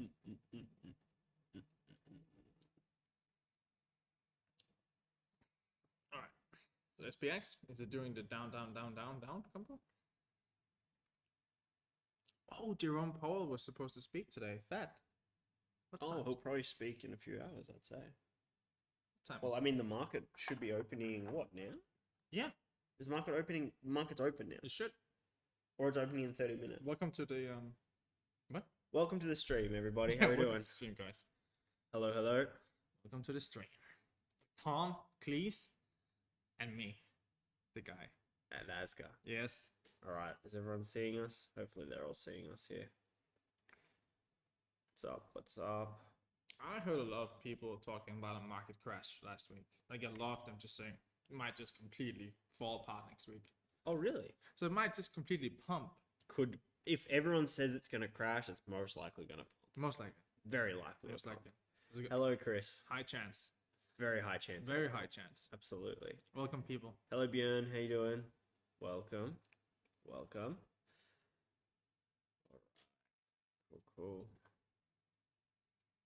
All right. So SPX, is it doing the down combo? Oh, Jerome Powell was supposed to speak today. Fed. He'll probably speak in a few hours, I'd say. Time well, I mean, the market should be opening what now? Yeah. Is market opening? Market's open now. It should. Or it's opening in 30 minutes. Welcome to the what? Welcome to the stream, everybody. How are we doing? To the stream, guys. Hello, hello. Welcome to the stream. Tom, Cleese, and me, the guy. And Asgar. Yes. All right. Is everyone seeing us? Hopefully, they're all seeing us here. What's up? What's up? I heard a lot of people talking about a market crash last week. Like a lot of them just saying it might just completely fall apart next week. Oh, really? So it might just completely pump. Could, if everyone says it's going to crash, it's most likely going to pump. Most likely. Very likely. Most likely. Hello, Chris. High chance. Very high chance. Very high chance. Absolutely. Welcome, people. Hello, Björn. How you doing? Welcome. Welcome. Cool, cool.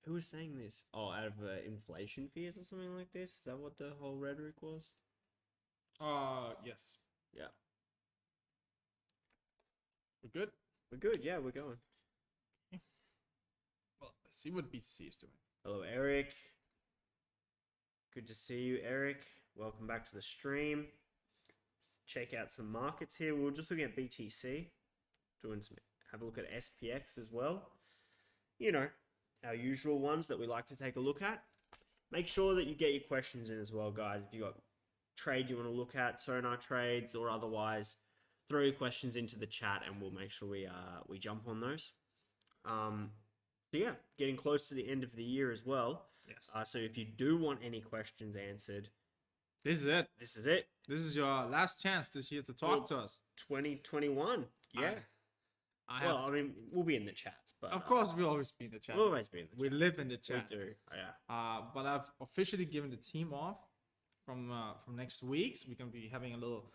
Who was saying this? Oh, out of inflation fears or something like this? Is that what the whole rhetoric was? Yes. Yeah. We're good? We're good, yeah, we're going. Okay. Well, let's see what BTC is doing. Hello, Eric. Good to see you, Eric. Welcome back to the stream. Check out some markets here. We were just looking at BTC. Have a look at SPX as well. You know, our usual ones that we like to take a look at. Make sure that you get your questions in as well, guys. If you've got trades you want to look at, sonar trades or otherwise, throw your questions into the chat and we'll make sure we jump on those. So yeah, getting close to the end of the year as well. Yes. So if you do want any questions answered, this is it. This is it. This is your last chance this year to talk to us. 2021. Yeah. I mean, we'll be in the chats, but of course we'll always be in the chat. We'll always be in the chat. We live in the chat. We do. Yeah. But I've officially given the team off from next week. So we're gonna be having a little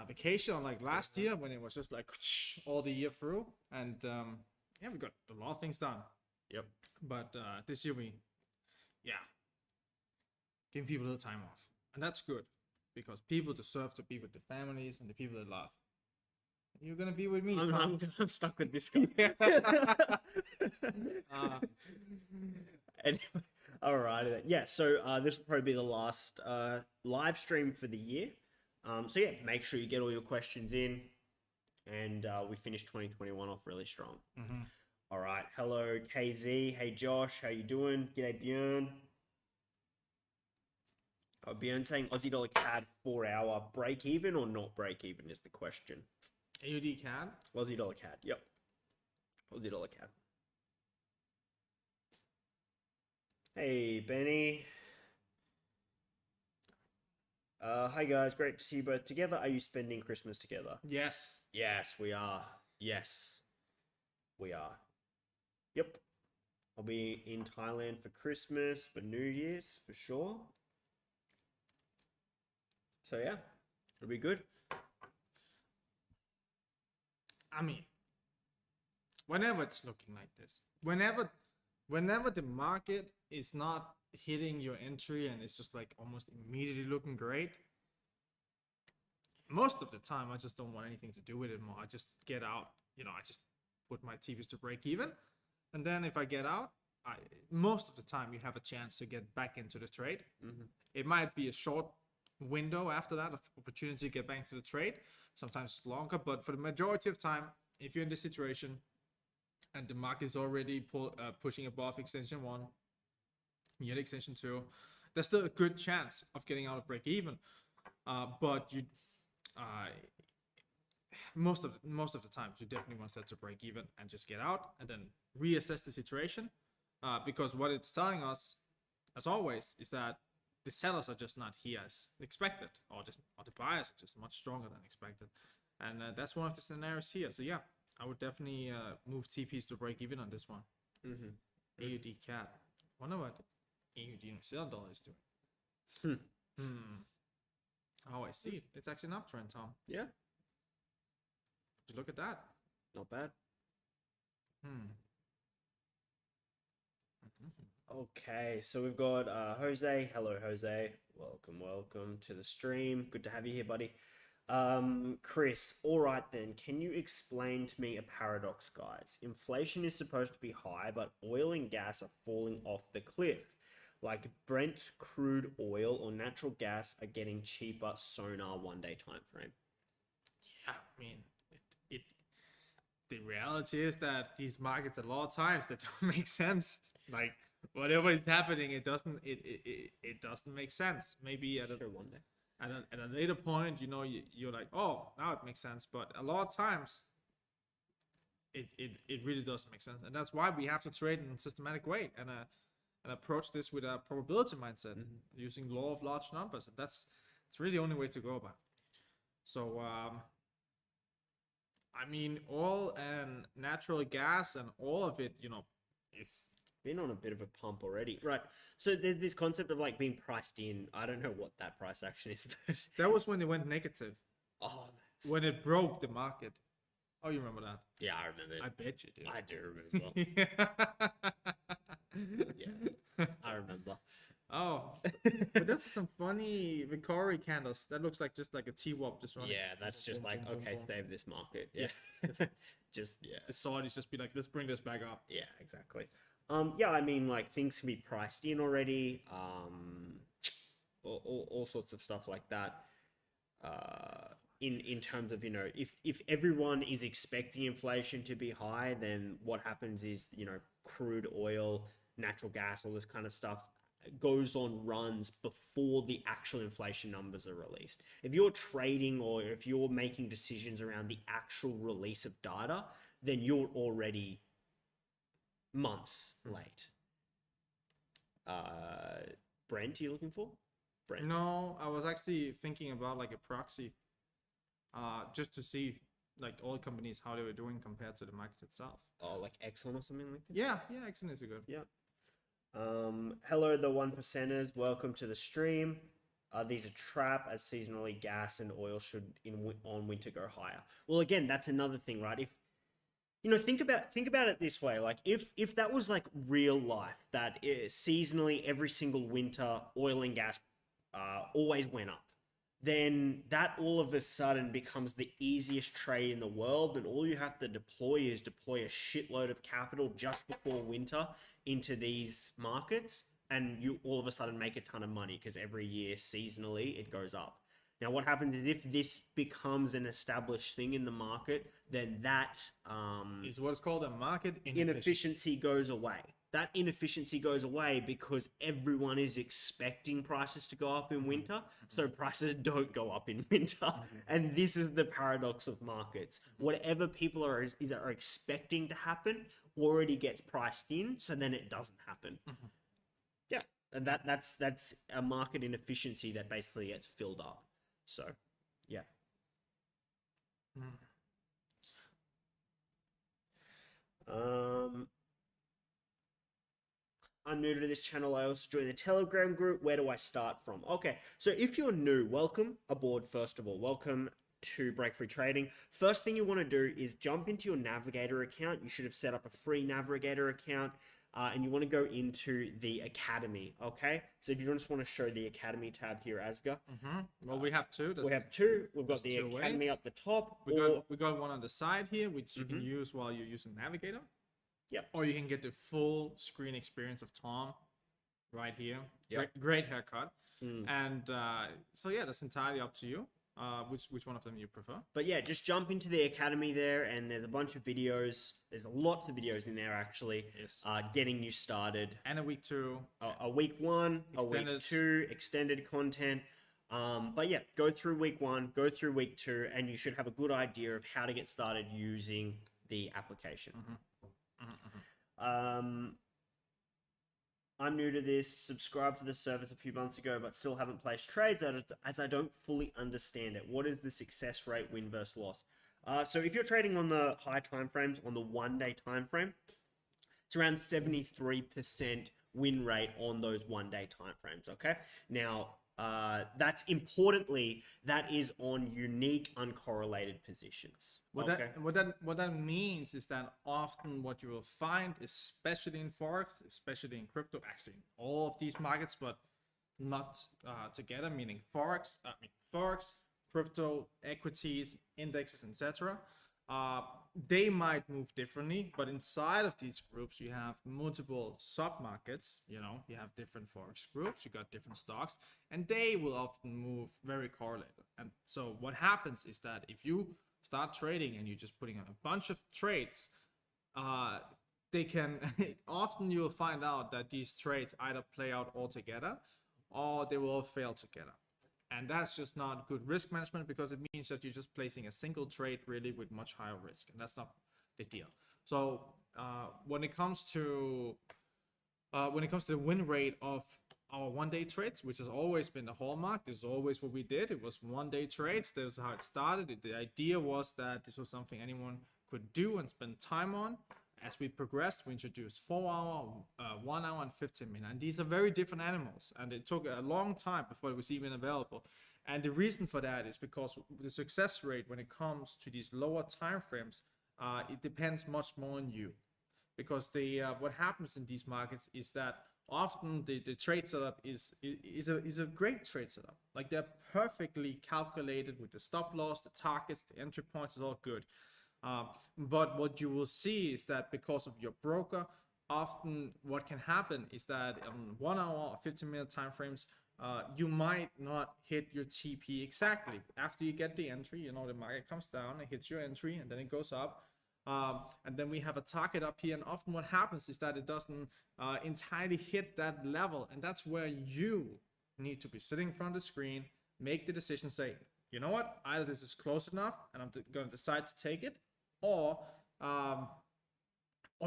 vacation unlike last year when it was just like all the year through. And yeah, we got a lot of things done. Yep. But this year giving people a little time off, and that's good because people deserve to be with their families and the people they love. You're gonna be with me, Tom. I'm stuck with this guy. Anyway, all right. Yeah. So this will probably be the last live stream for the year. So yeah, make sure you get all your questions in, and we finish 2021 off really strong. Mm-hmm. All right. Hello, KZ. Hey, Josh. How you doing? G'day, Björn. Oh, Björn saying Aussie dollar CAD 4-hour break even or not break even is the question. AUD CAD? Aussie dollar CAD. Yep. Aussie dollar CAD. Hey, Benny. Hi, guys. Great to see you both together. Are you spending Christmas together? Yes. Yes, we are. Yes, we are. Yep. I'll be in Thailand for Christmas, for New Year's, for sure. So, yeah, it'll be good. I mean, whenever it's looking like this, whenever the market is not hitting your entry and it's just like almost immediately looking great, most of the time I just don't want anything to do with it more. I just get out, I just put my TVs to break even, and then if I get out, most of the time you have a chance to get back into the trade. Mm-hmm. It might be a short window after that of opportunity to get back into the trade, sometimes longer, but for the majority of time, if you're in this situation and the market is already pushing above extension 1, you're at extension 2, there's still a good chance of getting out of break even, but you most of the times you definitely want to set to break even and just get out and then reassess the situation, because what it's telling us as always is that the sellers are just not here as expected, or the buyers are just much stronger than expected, and that's one of the scenarios here. So yeah, I would definitely move TPs to break even on this one. Mm-hmm. AUD CAD. Wonder what AUD New Zealand dollar is doing. Oh, I see. It's actually an uptrend, Tom. Yeah. Just look at that. Not bad. Okay, so we've got Jose. Hello, Jose. Welcome to the stream. Good to have you here, buddy. Chris, all right then. Can you explain to me a paradox, guys? Inflation is supposed to be high, but oil and gas are falling off the cliff. Like Brent crude oil or natural gas are getting cheaper. Sonar 1 day time frame. Yeah, I mean, it the reality is that these markets a lot of times they don't make sense. Like whatever is happening, it doesn't make sense. Maybe at a Sure, 1 day. at a later point, you're like, oh, now it makes sense. But a lot of times, it really doesn't make sense, and that's why we have to trade in a systematic way and approach this with a probability mindset, using law of large numbers, and it's really the only way to go about. So I mean, oil and natural gas and all of it, it's Been on a bit of a pump already. Right. So there's this concept of like being priced in. I don't know what that price action is, but that was when it went negative, oh, that's when it broke the market. Oh, you remember that? yeah, I remember it. I bet you do. I do remember. Yeah, I remember. Oh, but that's some funny Victory candles. That looks like just like a T-Wop just running. Yeah, that's just Boom, like boom, boom, okay, boom. save this market. Yeah, just yeah, The Saudis just be like, let's bring this back up. yeah, exactly. Yeah, I mean, like things can be priced in already. All sorts of stuff like that. In terms of if everyone is expecting inflation to be high, then what happens is crude oil, natural gas, all this kind of stuff goes on runs before the actual inflation numbers are released. If you're trading or if you're making decisions around the actual release of data, then you're already months late. Brent, are you looking for? Brent. No, I was actually thinking about like a proxy, just to see like oil companies how they were doing compared to the market itself. Oh, like Exxon or something like that? Yeah, Exxon is a good. Yeah. Hello, the 1%ers. Welcome to the stream. These are trap as seasonally gas and oil should on winter go higher. Well, again, that's another thing, right? If think about it this way, like if that was like real life, that seasonally every single winter oil and gas always went up, then that all of a sudden becomes the easiest trade in the world, and all you have to deploy is a shitload of capital just before winter into these markets, and you all of a sudden make a ton of money because every year seasonally it goes up. Now what happens is if this becomes an established thing in the market, then that Is what's called a market inefficiency goes away. That inefficiency goes away because everyone is expecting prices to go up in winter, so prices don't go up in winter. And this is the paradox of markets. Whatever people are expecting to happen already gets priced in, so then it doesn't happen. Yeah, and that's a market inefficiency that basically gets filled up. So, yeah. I'm new to this channel. I also joined the Telegram group. Where do I start from? Okay, so if you're new, welcome aboard, first of all. Welcome to Breakfree Trading. First thing you want to do is jump into your Navigator account. You should have set up a free Navigator account. And you want to go into the Academy, okay? So if you just want to show the Academy tab here, Asger. Well, we have two. We have two. We've got the Academy ways. up the top. We got one on the side here, which you can use while you're using Navigator. Yep. Or you can get the full screen experience of Tom right here. Yep. Great haircut. And so yeah, that's entirely up to you. Which one of them you prefer? But yeah, just jump into the Academy there, and there's a bunch of videos. There's lots of videos in there actually. Yes. Getting you started. And a week 2. A week 1, a week Extended. 2, extended content. But yeah, go through week 1, go through week 2, and you should have a good idea of how to get started using the application. I'm new to this, subscribed to the service a few months ago, but still haven't placed trades as I don't fully understand it. What is the success rate, win versus loss? So if you're trading on the high time frames, on the 1 day time frame, it's around 73% win rate on those 1 day time frames, okay? Now, That's importantly, that is on unique uncorrelated positions. What that means is that often what you will find, especially in forex, especially in crypto, actually in all of these markets, but not together, meaning forex, crypto, equities, indexes, etc. They might move differently, but inside of these groups, you have multiple sub markets. You know, you have different forex groups, you got different stocks, and they will often move very correlated. And so, what happens is that if you start trading and you're just putting in a bunch of trades, they can often you'll find out that these trades either play out all together or they will all fail together. And that's just not good risk management, because it means that you're just placing a single trade really with much higher risk, and that's not the deal. So when it comes to the win rate of our 1-day trades, which has always been the hallmark, this is always what we did. It was 1-day trades. This is how it started. The idea was that this was something anyone could do and spend time on. As we progressed, we introduced 4-hour, 1 hour, and 15-minute. And these are very different animals. And it took a long time before it was even available. And the reason for that is because the success rate when it comes to these lower time frames, it depends much more on you. Because what happens in these markets is that often the trade setup is a great trade setup. Like, they're perfectly calculated with the stop loss, the targets, the entry points, is all good. But what you will see is that because of your broker, often what can happen is that on 1 hour or 15-minute time frames, you might not hit your TP exactly. After you get the entry, you know, the market comes down, it hits your entry, and then it goes up. And then we have a target up here, and often what happens is that it doesn't entirely hit that level, and that's where you need to be sitting in front of the screen, make the decision, say, you know what, either this is close enough and I'm going to decide to take it, or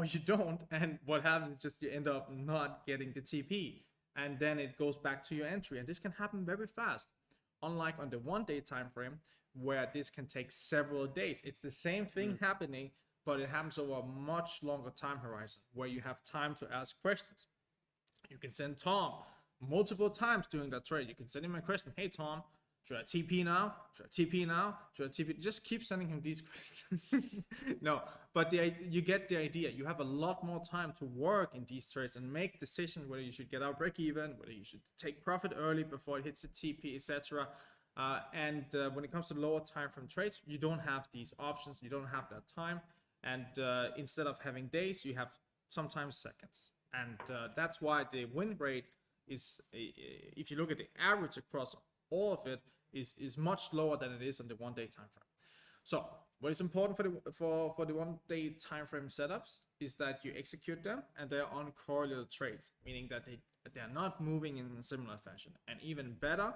you don't, and what happens is just you end up not getting the TP, and then it goes back to your entry, and this can happen very fast. Unlike on the 1-day time frame, where this can take several days. It's the same thing happening, but it happens over a much longer time horizon, where you have time to ask questions. You can send Tom multiple times during that trade. You can send him a question. Hey, Tom, should I TP now? Should I TP now? Should I TP? Just keep sending him these questions. No, but you get the idea. You have a lot more time to work in these trades and make decisions whether you should get out break even, whether you should take profit early before it hits the TP, etc. And when it comes to lower time frame trades, you don't have these options. You don't have that time. And instead of having days, you have sometimes seconds. And that's why the win rate is, if you look at the average across all of it, is much lower than it is on the 1-day time frame. So what is important for the 1-day time frame setups is that you execute them and they're uncorrelated trades, meaning that they're not moving in a similar fashion. And even better,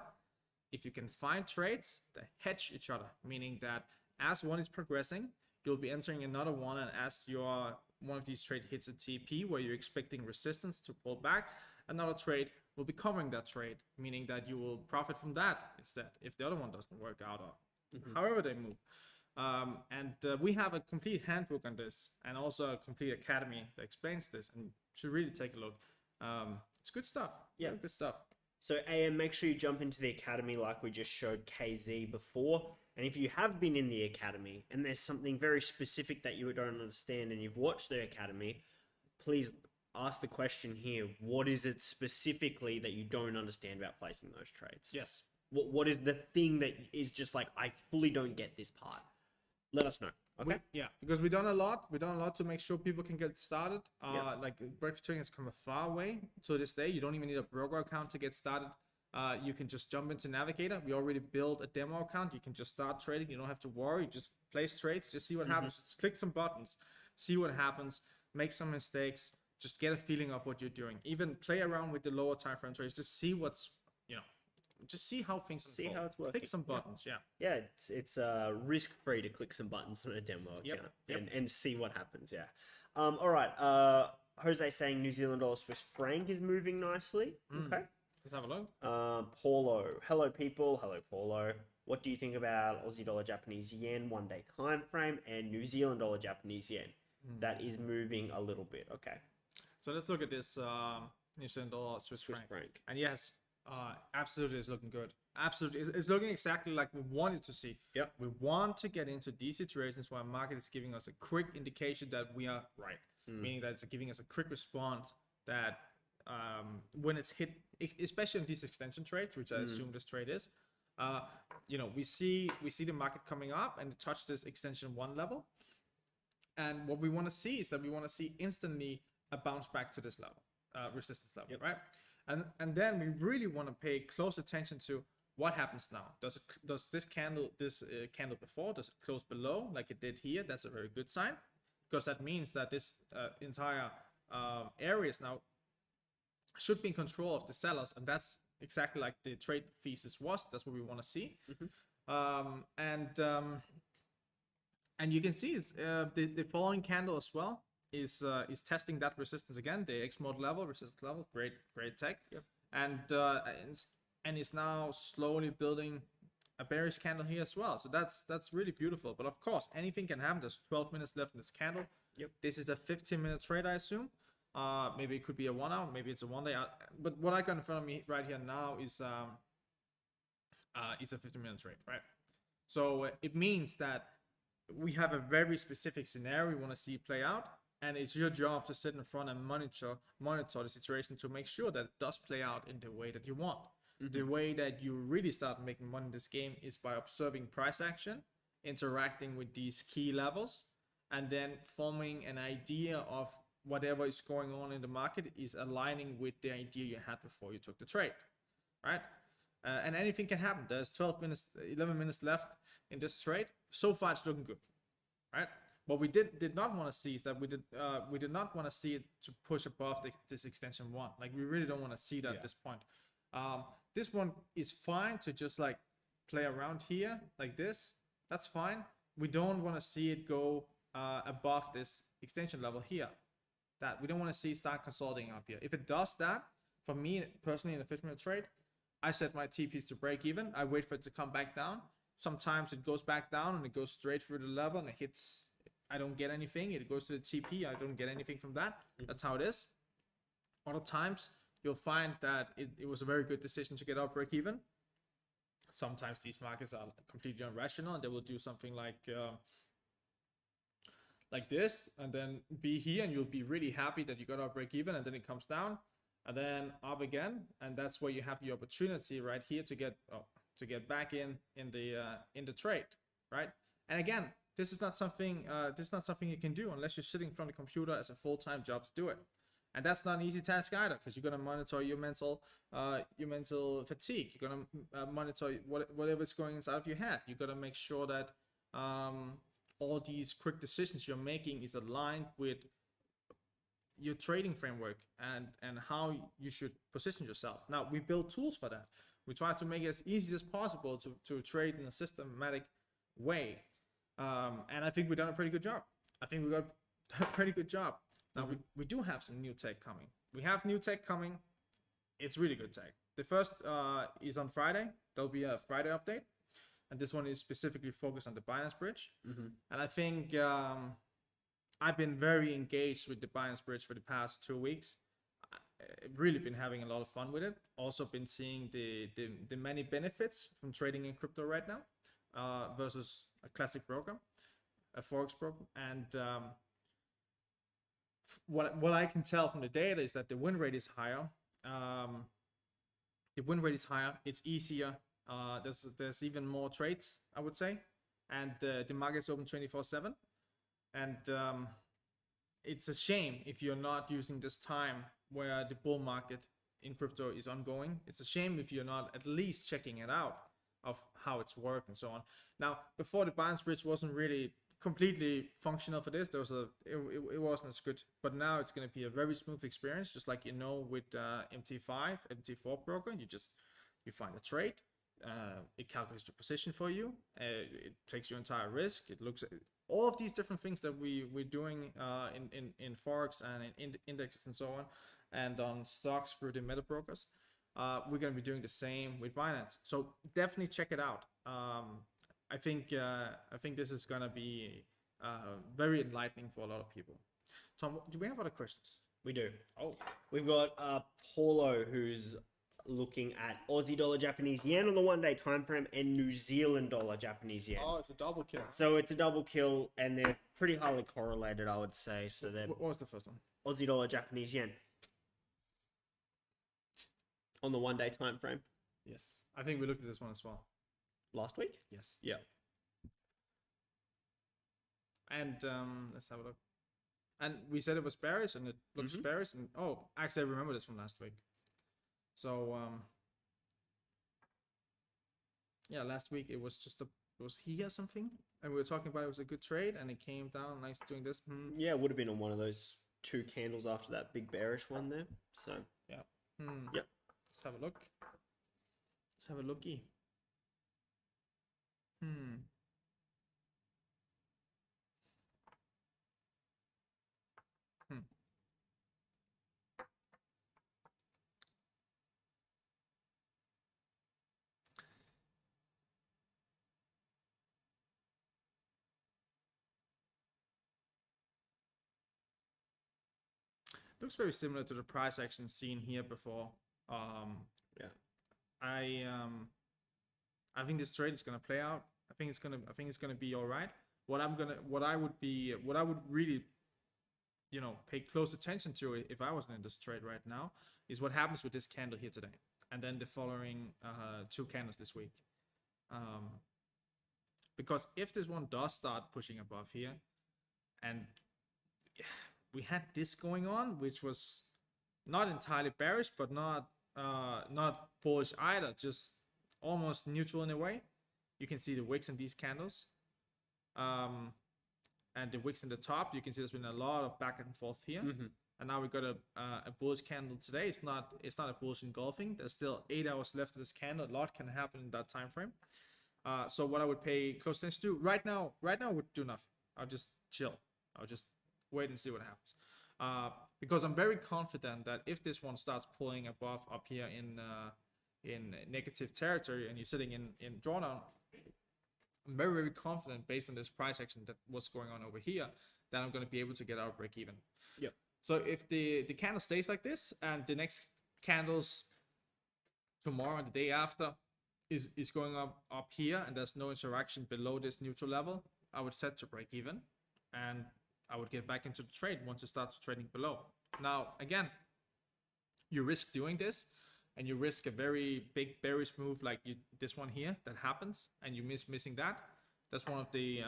if you can find trades that hedge each other, meaning that as one is progressing, you'll be entering another one, and as one of these trades hits a TP where you're expecting resistance to pull back, another trade will be covering that trade, meaning that you will profit from that instead if the other one doesn't work out, or however they move. And we have a complete handbook on this, and also a complete academy that explains this, and you should really take a look. It's good stuff. Yeah, good stuff. So AM, make sure you jump into the academy like we just showed KZ before. And if you have been in the academy and there's something very specific that you don't understand and you've watched the academy, please ask the question here. What is it specifically that you don't understand about placing those trades? Yes. What is the thing that is just like, I fully don't get this part? Let us know. Okay. Because we've done a lot to make sure people can get started. Like, Breakfree Trading has come a far way to this day. You don't even need a broker account to get started. You can just jump into Navigator. We already built a demo account. You can just start trading. You don't have to worry. Just place trades. Just see what happens. Just click some buttons. See what happens. Make some mistakes. Just get a feeling of what you're doing. Even play around with the lower time frame trades. Just see what's, just see how things unfold. See how it's working. Click some buttons. Yeah, it's risk free to click some buttons on a demo account and see what happens. Yeah. All right. Jose saying New Zealand dollar Swiss franc is moving nicely. Okay. Let's have a look. Paulo. Hello, people. Hello, Paulo. What do you think about Aussie dollar Japanese yen 1-day time frame and New Zealand dollar Japanese yen? That is moving a little bit. Okay. So let's look at this New Zealand dollar Swiss franc. And yes, Absolutely, it's looking good. Absolutely, it's looking exactly like we wanted to see. Yep. We want to get into these situations where market is giving us a quick indication that we are right, meaning that it's giving us a quick response that when it's hit, especially in these extension trades, which I assume this trade is, we see the market coming up and touch this extension 1 level, and what we want to see is that we want to see instantly a bounce back to this level, resistance level, right? And then we really want to pay close attention to what happens now. Does this candle before, does it close below like it did here? That's a very good sign, because that means that this entire area is now should be in control of the sellers, and that's exactly like the trade thesis was. That's what we want to see. And you can see it's the following candle as well is testing that resistance again, the X mode level, resistance level. Great tech. And it's now slowly building a bearish candle here as well. So that's really beautiful. But of course, anything can happen. There's 12 minutes left in this candle. This is a 15-minute trade, I assume. Maybe it could be a 1 hour, maybe it's a 1 day. But what I got in front of me right here now is a 15-minute trade, right? So it means that we have a very specific scenario we want to see play out, and it's your job to sit in front and monitor the situation to make sure that it does play out in the way that you want. The way that you really start making money in this game is by observing price action, interacting with these key levels, and then forming an idea of whatever is going on in the market is aligning with the idea you had before you took the trade, right? And anything can happen. There's 11 minutes left in this trade. So far, it's looking good, right? What we did not want to see is that we did not want to see it to push above this extension 1. Like, we really don't want to see that at this point. This one is fine to just like play around here like this. That's fine. We don't want to see it go above this extension level here. That we don't want to see start consolidating up here. If it does that, for me personally in a 15-minute trade, I set my TPs to break even. I wait for it to come back down. Sometimes it goes back down and it goes straight through the level and it hits. I don't get anything. It goes to the TP. I don't get anything from that. That's how it is. Other times you'll find that it was a very good decision to get out break even. Sometimes these markets are completely irrational and they will do something like this and then be here, and you'll be really happy that you got out break even, and then it comes down and then up again, and that's where you have the opportunity right here to get back in the trade, right? And again, this is not something you can do unless you're sitting in front of the computer as a full-time job to do it. And that's not an easy task either, because you're gonna monitor your mental fatigue. You're gonna monitor whatever's going inside of your head. You gotta make sure that all these quick decisions you're making is aligned with your trading framework and how you should position yourself. Now, we build tools for that. We try to make it as easy as possible to trade in a systematic way. And I think we've done a pretty good job. I think we got a pretty good job. Now, we do have some new tech coming. We have new tech coming. It's really good tech. The first is on Friday. There'll be a Friday update. And this one is specifically focused on the Binance Bridge. And I think I've been very engaged with the Binance Bridge for the past 2 weeks. I've really been having a lot of fun with it. Also been seeing the many benefits from trading in crypto right now versus a classic broker, a forex broker. And what I can tell from the data is that the win rate is higher. It's easier. There's even more trades, I would say, and the market's open 24/7. And it's a shame if you're not using this time where the bull market in crypto is ongoing. It's a shame if you're not at least checking it out of how it's worked and so on. Now, before, the Binance Bridge wasn't really completely functional for this. It wasn't as good, but now it's going to be a very smooth experience, just like with MT5, MT4 broker. You find a trade. It calculates the position for you. It takes your entire risk. It looks at all of these different things that we're doing in forex and in indexes and so on, and on stocks through the meta brokers. We're going to be doing the same with Binance. So definitely check it out. I think this is going to be very enlightening for a lot of people. Tom, do we have other questions? We do. Oh, we've got Paulo, who's looking at Aussie dollar Japanese yen on the 1 day time frame and New Zealand dollar Japanese yen. Oh, it's a double kill. So it's a double kill, and they're pretty highly correlated, I would say. So they're What was the first one? Aussie dollar Japanese yen on the 1 day time frame Yes, I think we looked at this one as well. last week. Yes. Yeah. And let's have a look. And we said it was bearish, and it looks bearish. And actually, I remember this from last week. So yeah, last week it was just it was here something, and we were talking about it was a good trade, and it came down nice doing this. Yeah, it would have been on one of those 2 candles after that big bearish one there. So yeah. Yep. Let's have a look. Let's have a looky. Looks very similar to the price action seen here before. Yeah. I think this trade is gonna play out. I think it's gonna be all right. What I would really, pay close attention to it if I wasn't in this trade right now is what happens with this candle here today, and then the following 2 candles this week. Because if this one does start pushing above here, and we had this going on, which was not entirely bearish, but not bullish either, just almost neutral in a way. You can see the wicks in these candles, and the wicks in the top. You can see there's been a lot of back and forth here, and now we got a bullish candle today. It's not a bullish engulfing. There's still 8 hours left of this candle. A lot can happen in that time frame. So what I would pay close attention to right now I would do nothing. I'll just chill. I'll just wait and see what happens. Because I'm very confident that if this one starts pulling above up here in negative territory, and you're sitting in drawdown, I'm very, very confident based on this price action that what's going on over here, that I'm going to be able to get out break even. Yep. So if the candle stays like this, and the next candles tomorrow and the day after is going up here, and there's no interaction below this neutral level, I would set to break even, and I would get back into the trade once it starts trading below. Now, again, you risk doing this, and you risk a very big bearish move like this one here that happens, and you missing that. That's one of the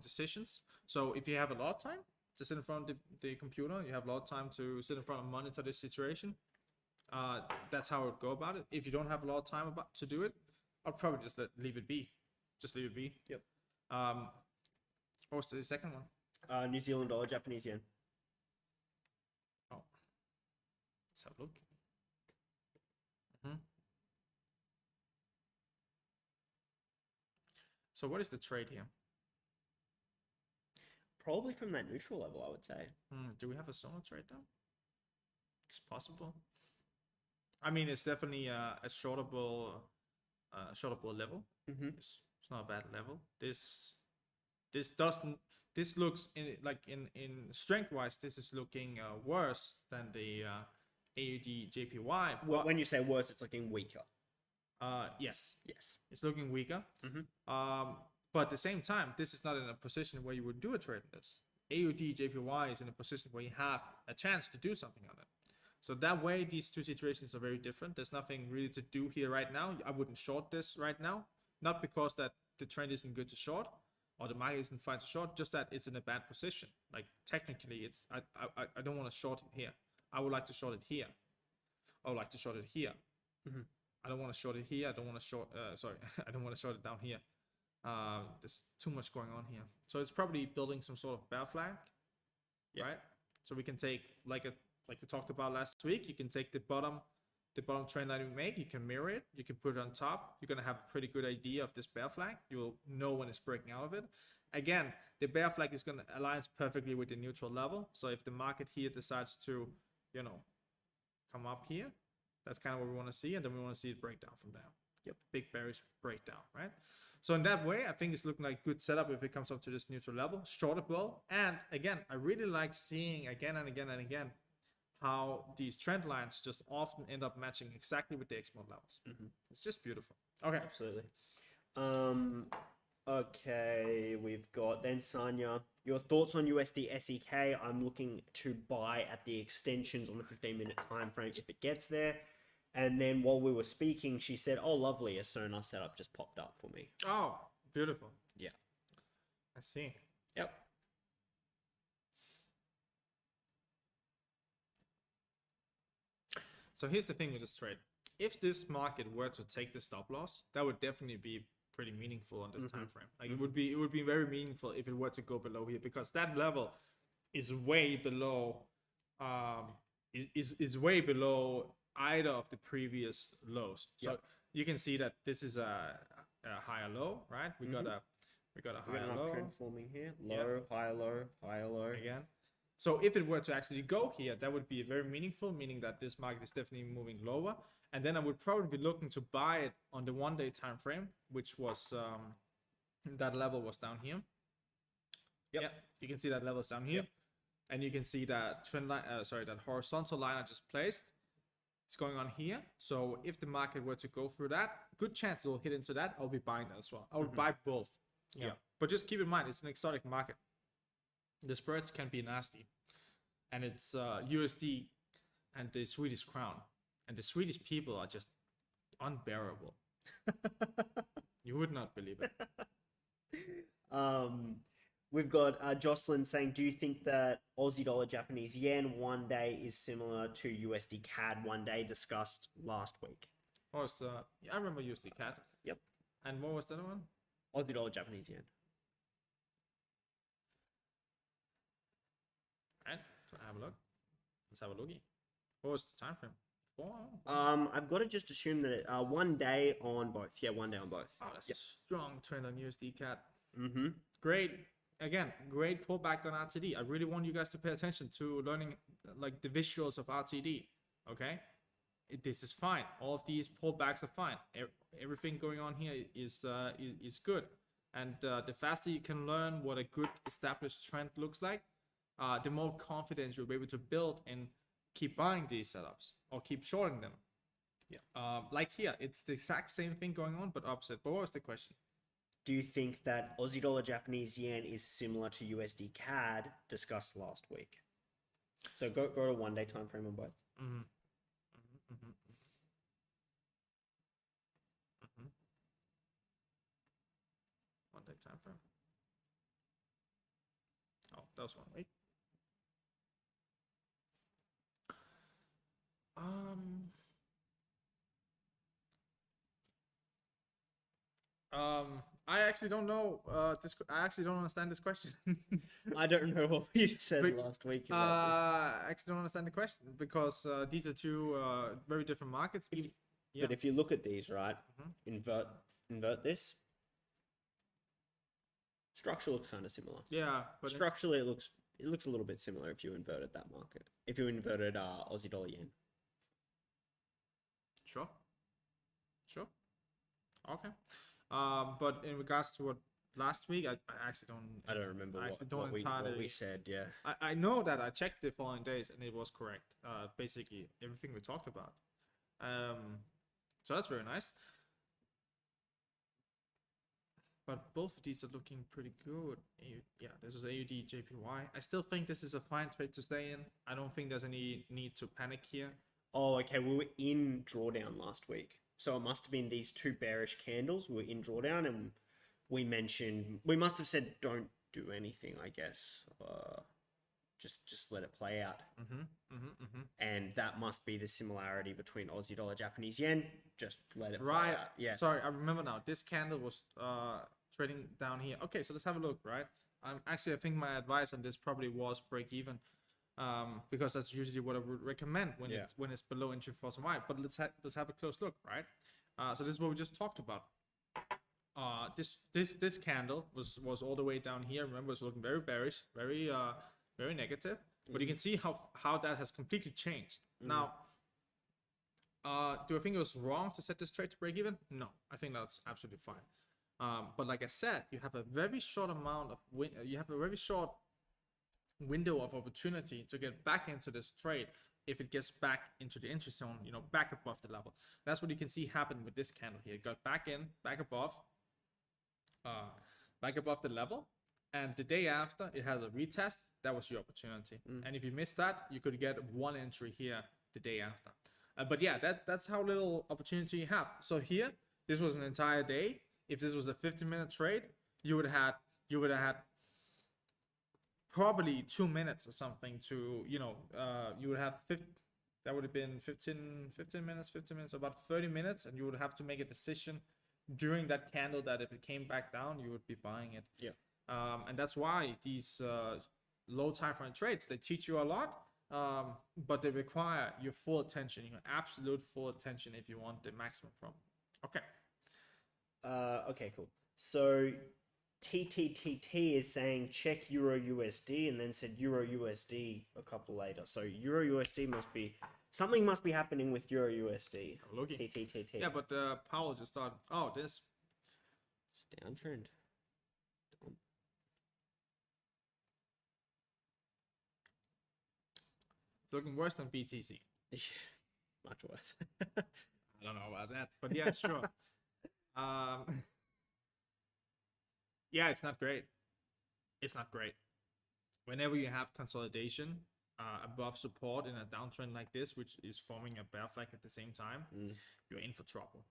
decisions. So if you have a lot of time to sit in front of the computer, you have a lot of time to sit in front and monitor this situation. That's how I would go about it. If you don't have a lot of time to do it, I'll probably just leave it be. Just leave it be. Yep. What was the second one? New Zealand dollar Japanese yen. Oh, let's have a look. So what is the trade here? Probably from that neutral level, I would say. Do we have a zone trade now? It's possible. I mean, it's definitely a shortable level. It's not a bad level. This looks in strength wise, this is looking worse than the AUD JPY. When you say worse, it's looking weaker. Yes, Yes. it's looking weaker. But at the same time, this is not in a position where you would do a trade in this. AUD JPY is in a position where you have a chance to do something on it. So that way, these two situations are very different. There's nothing really to do here right now. I wouldn't short this right now, not because that the trend isn't good to short or the market isn't fine to short, just that it's in a bad position. Like technically, it's I don't want to short it here. I would like to short it here. I would like to short it here. I don't want to short it here. I don't want to short. I don't want to short it down here. There's too much going on here. So it's probably building some sort of bear flag, right? So we can take like we talked about last week. You can take the bottom trend line we make. You can mirror it. You can put it on top. You're gonna have a pretty good idea of this bear flag. You'll know when it's breaking out of it. Again, the bear flag is gonna align perfectly with the neutral level. So if the market here decides to, come up here, that's kind of what we want to see, and then we want to see it break down from there. Yep. Big bearish breakdown, right? So in that way, I think it's looking like good setup if it comes up to this neutral level, shortable. And again, I really like seeing again and again and again how these trend lines just often end up matching exactly with the exponent levels. It's just beautiful. Okay. Absolutely. Okay, we've got then Sanya. Your thoughts on USD SEK? I'm looking to buy at the extensions on the 15-minute time frame if it gets there. And then while we were speaking, she said, "Oh, lovely, a Sonar setup just popped up for me." Oh, beautiful. Yeah. I see. Yep. So here's the thing with this trade. If this market were to take the stop loss, that would definitely be pretty meaningful on this time frame. Like it would be very meaningful if it were to go below here, because that level is way below is way below either of the previous lows. So you can see that this is a higher low, right? We got a higher an low uptrend forming here. Low, higher low, higher low. again. So if it were to actually go here, that would be very meaningful, meaning that this market is definitely moving lower. And then I would probably be looking to buy it on the 1-day time frame, which was that level was down here. Yep. Yeah, you can see that level's down here. And you can see that trend line, that horizontal line I just placed. It's going on here. So if the market were to go through that, good chance it will hit into that. I'll be buying that as well. I would buy both. Yeah. But just keep in mind, it's an exotic market. The spreads can be nasty. And it's USD and the Swedish crown. And the Swedish people are just unbearable. You would not believe it. We've got Jocelyn saying, do you think that Aussie dollar Japanese yen 1 day is similar to USD CAD 1 day discussed last week? What was I remember USD CAD. Yep. And what was the other one? Aussie dollar Japanese yen. Right. So have a look. Let's have a looky. What was the time frame? 4? I've got to just assume that 1 day on both. Yeah, 1 day on both. Oh, that's a strong trend on USD CAD. Mm-hmm. Great. Again, great pullback on RTD. I really want you guys to pay attention to learning like the visuals of RTD. Okay, this is fine. All of these pullbacks are fine. Everything going on here is good. And the faster you can learn what a good established trend looks like, the more confidence you'll be able to build and keep buying these setups or keep shorting them. Yeah. Like here, it's the exact same thing going on, but opposite. But what was the question? Do you think that Aussie dollar Japanese yen is similar to USD CAD discussed last week? So go to 1 day time frame on both. Mm-hmm. 1 day time frame. Oh, that was 1 week. I actually don't know. I actually don't understand this question. I don't know what you said last week. I actually don't understand the question because these are two very different markets. But if you look at these, right, invert this. Structure looks kind of similar. Yeah, but structurally it looks a little bit similar if you inverted that market. If you inverted Aussie dollar yen. Sure. Okay. But in regards to what last week, I actually don't. I don't remember what we said. Yeah. I know that I checked the following days and it was correct. Basically everything we talked about. So that's very nice. But both of these are looking pretty good. Yeah, this is AUD JPY. I still think this is a fine trade to stay in. I don't think there's any need to panic here. Oh, okay. We were in drawdown last week. So it must have been these two bearish candles. We were in drawdown and we must have said don't do anything, I guess. Just let it play out. And that must be the similarity between Aussie dollar Japanese yen. Just let it play out. Yeah. Sorry, I remember now. This candle was trading down here. Okay, so let's have a look, right? Actually, I think my advice on this probably was break even. Because that's usually what I would recommend when it's below entry force and Y. But let's have a close look, right? So this is what we just talked about. This candle was all the way down here. Remember, it's looking very bearish, very negative. But you can see how that has completely changed. Now, do I think it was wrong to set this trade to break even? No, I think that's absolutely fine. But like I said, you have a very short amount of window of opportunity to get back into this trade if it gets back into the entry zone, you know, back above the level. That's what you can see happen with this candle here. It got back in, back above the level, and the day after it had a retest. That was your opportunity. And if you missed that, you could get one entry here the day after. But yeah, that's how little opportunity you have. So here, this was an entire day. If this was a 15-minute trade, you would have had probably 2 minutes or something to, you know, you would have that would have been 15 minutes, about 30 minutes, and you would have to make a decision during that candle that if it came back down, you would be buying it. Yeah. And that's why these low time frame trades, they teach you a lot, but they require your full attention, your absolute full attention if you want the maximum from. Okay. Okay, cool. So TTTT is saying check Euro USD and then said Euro USD a couple later. So Euro USD something must be happening with Euro USD. Looking. TTTT. Yeah, but Powell just thought, oh, this. It's downtrend. It's looking worse than BTC. Much worse. I don't know about that, but yeah, sure. Yeah, it's not great. It's not great. Whenever you have consolidation above support in a downtrend like this, which is forming a bear flag at the same time, you're in for trouble.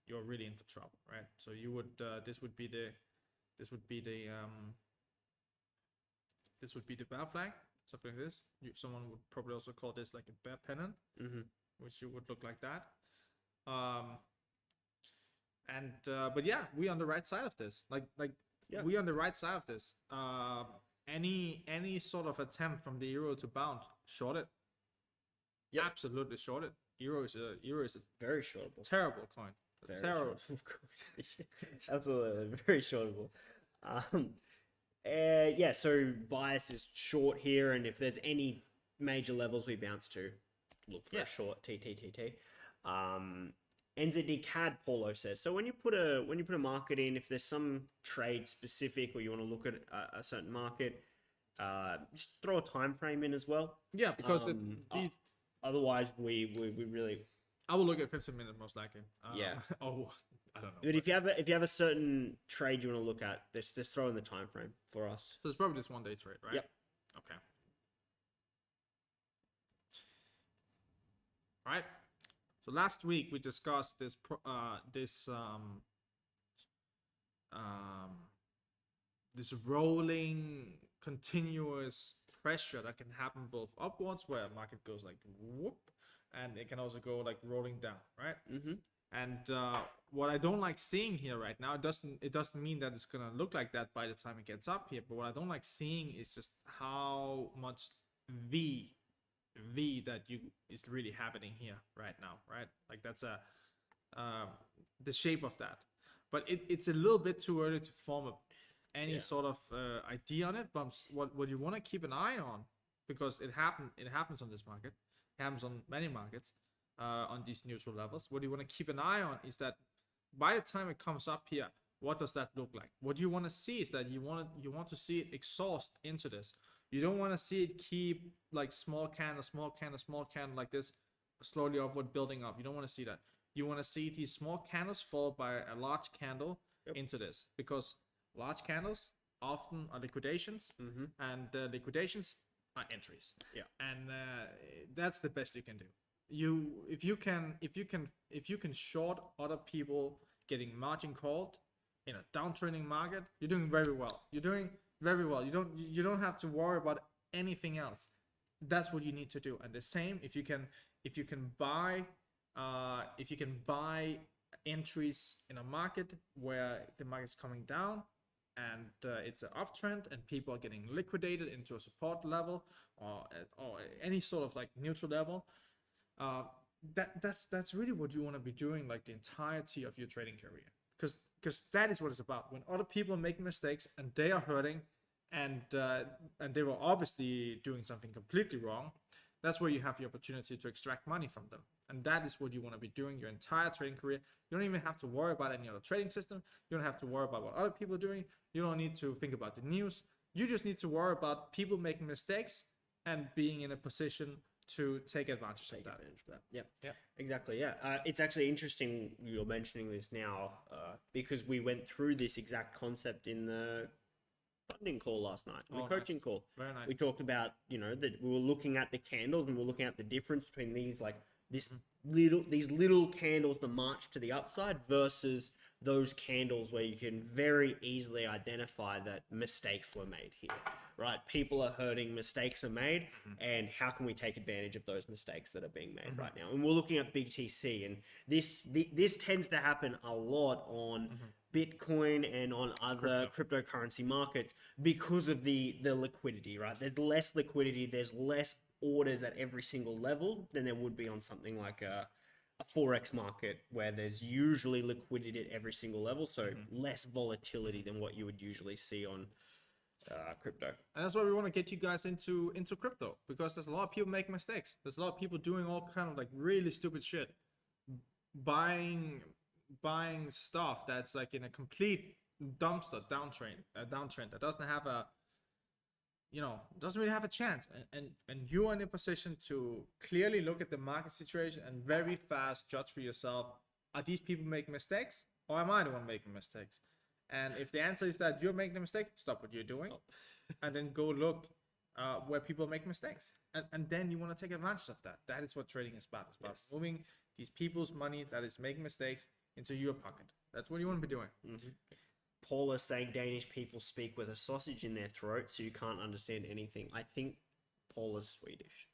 You're really in for trouble, right? So you would this would be the bear flag, something like this. Someone would probably also call this like a bear pennant, which you would look like that. But yeah, we're on the right side of this. We're on the right side of this. Any sort of attempt from the euro to bounce, short it. Yeah, absolutely short it. Euro is a very shortable, terrible coin. Very terrible. Absolutely, very shortable. Yeah, so bias is short here, and if there's any major levels we bounce to, look for a short TTTT. NZD CAD, Paulo says. So when you put a market in, if there's some trade specific or you want to look at a certain market, just throw a time frame in as well. Yeah, because otherwise we really. I will look at 15 minutes most likely. Yeah. Oh, I don't know. But if you have a certain trade you want to look at, just throw in the time frame for us. So it's probably this 1 day trade, right? Yep. Okay. All right. So last week we discussed this rolling continuous pressure that can happen both upwards, where a market goes like whoop, and it can also go like rolling down, right? And what I don't like seeing here right now, it doesn't mean that it's gonna look like that by the time it gets up here, but what I don't like seeing is just how much V that is really happening here right now, right? Like that's the shape of that, but it's a little bit too early to form any sort of idea on it. But what you want to keep an eye on, because it happens on this market, it happens on many markets, on these neutral levels. What you want to keep an eye on is that by the time it comes up here, what does that look like? What you want to see is that you want to see it exhaust into this. You don't want to see it keep like small candle like this, slowly upward building up. You don't want to see that. You want to see these small candles followed by a large candle into this, because large candles often are liquidations, and liquidations are entries. Yeah, and that's the best you can do. If you can short other people getting margin called in a downtrending market, you're doing very well. You're doing very well. You don't have to worry about anything else. That's what you need to do. And the same, if you can buy entries in a market where the market's coming down and it's an uptrend and people are getting liquidated into a support level or any sort of like neutral level, that's really what you want to be doing like the entirety of your trading career, because that is what it's about. When other people are making mistakes and they are hurting and they were obviously doing something completely wrong, that's where you have the opportunity to extract money from them. And that is what you want to be doing your entire trading career. You don't even have to worry about any other trading system. You don't have to worry about what other people are doing. You don't need to think about the news. You just need to worry about people making mistakes and being in a position to take advantage of Take that. advantage of that. Yep. Yeah. Exactly. Yeah. It's actually interesting you're mentioning this now because we went through this exact concept in the funding call last night, in the coaching Nice. call. Very nice. We talked about, that we were looking at the candles and we were looking at the difference between these, like these little candles that march to the upside versus those candles where you can very easily identify that mistakes were made here, right? People are hurting, mistakes are made, and how can we take advantage of those mistakes that are being made right now? And we're looking at BTC, and this tends to happen a lot on Bitcoin and on other cryptocurrency markets because of the liquidity, right? There's less liquidity, there's less orders at every single level than there would be on something like a forex market where there's usually liquidity at every single level, so less volatility than what you would usually see on crypto. And that's why we want to get you guys into crypto, because there's a lot of people making mistakes. There's a lot of people doing all kind of like really stupid shit, buying stuff that's like in a complete dumpster downtrend that doesn't have a doesn't really have a chance, and you are in a position to clearly look at the market situation and very fast judge for yourself, are these people making mistakes or am I the one making mistakes? And if the answer is that you're making a mistake, stop what you're doing and then go look where people make mistakes, and then you want to take advantage of that. That is what trading is about. It's about moving these people's money that is making mistakes into your pocket. That's what you want to be doing. Paul is saying Danish people speak with a sausage in their throat, so you can't understand anything. I think Paul is Swedish,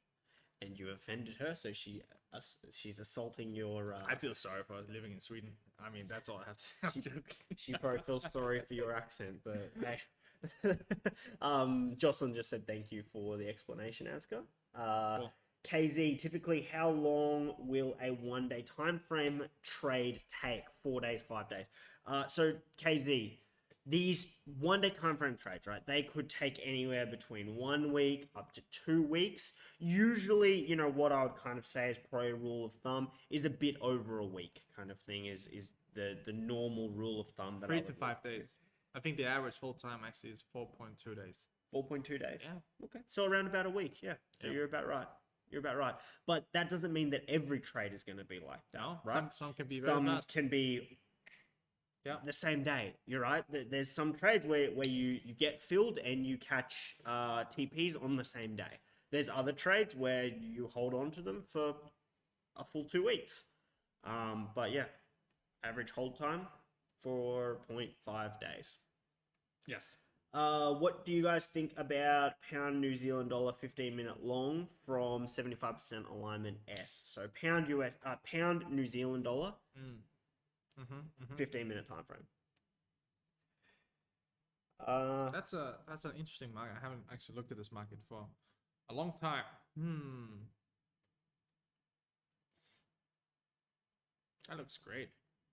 and you offended her, so she's assaulting your. I feel sorry for living in Sweden. I mean, that's all I have to say. She probably feels sorry for your accent, but hey. Jocelyn just said thank you for the explanation, Aska. Cool. KZ, typically how long will a 1 day time frame trade take? 4 days, 5 days. So KZ, these 1 day time frame trades, right? They could take anywhere between 1 week up to 2 weeks. Usually, what I would kind of say is probably a rule of thumb is a bit over a week kind of thing is the normal rule of thumb that 3 to 5 days. I think the average hold time actually is 4.2 days. 4.2 days. Yeah. Okay. So around about a week. Yeah. So you're about right. You're about right. But that doesn't mean that every trade is going to be like that, No, right? some can be very fast. Some can be the same day. You're right. There's some trades where you get filled and you catch TPs on the same day. There's other trades where you hold on to them for a full 2 weeks. But yeah, average hold time 4.5 days. Yes. What do you guys think about pound New Zealand dollar 15-minute long from 75% alignment S? So pound New Zealand dollar 15-minute time frame. That's an interesting market. I haven't actually looked at this market for a long time. That looks great.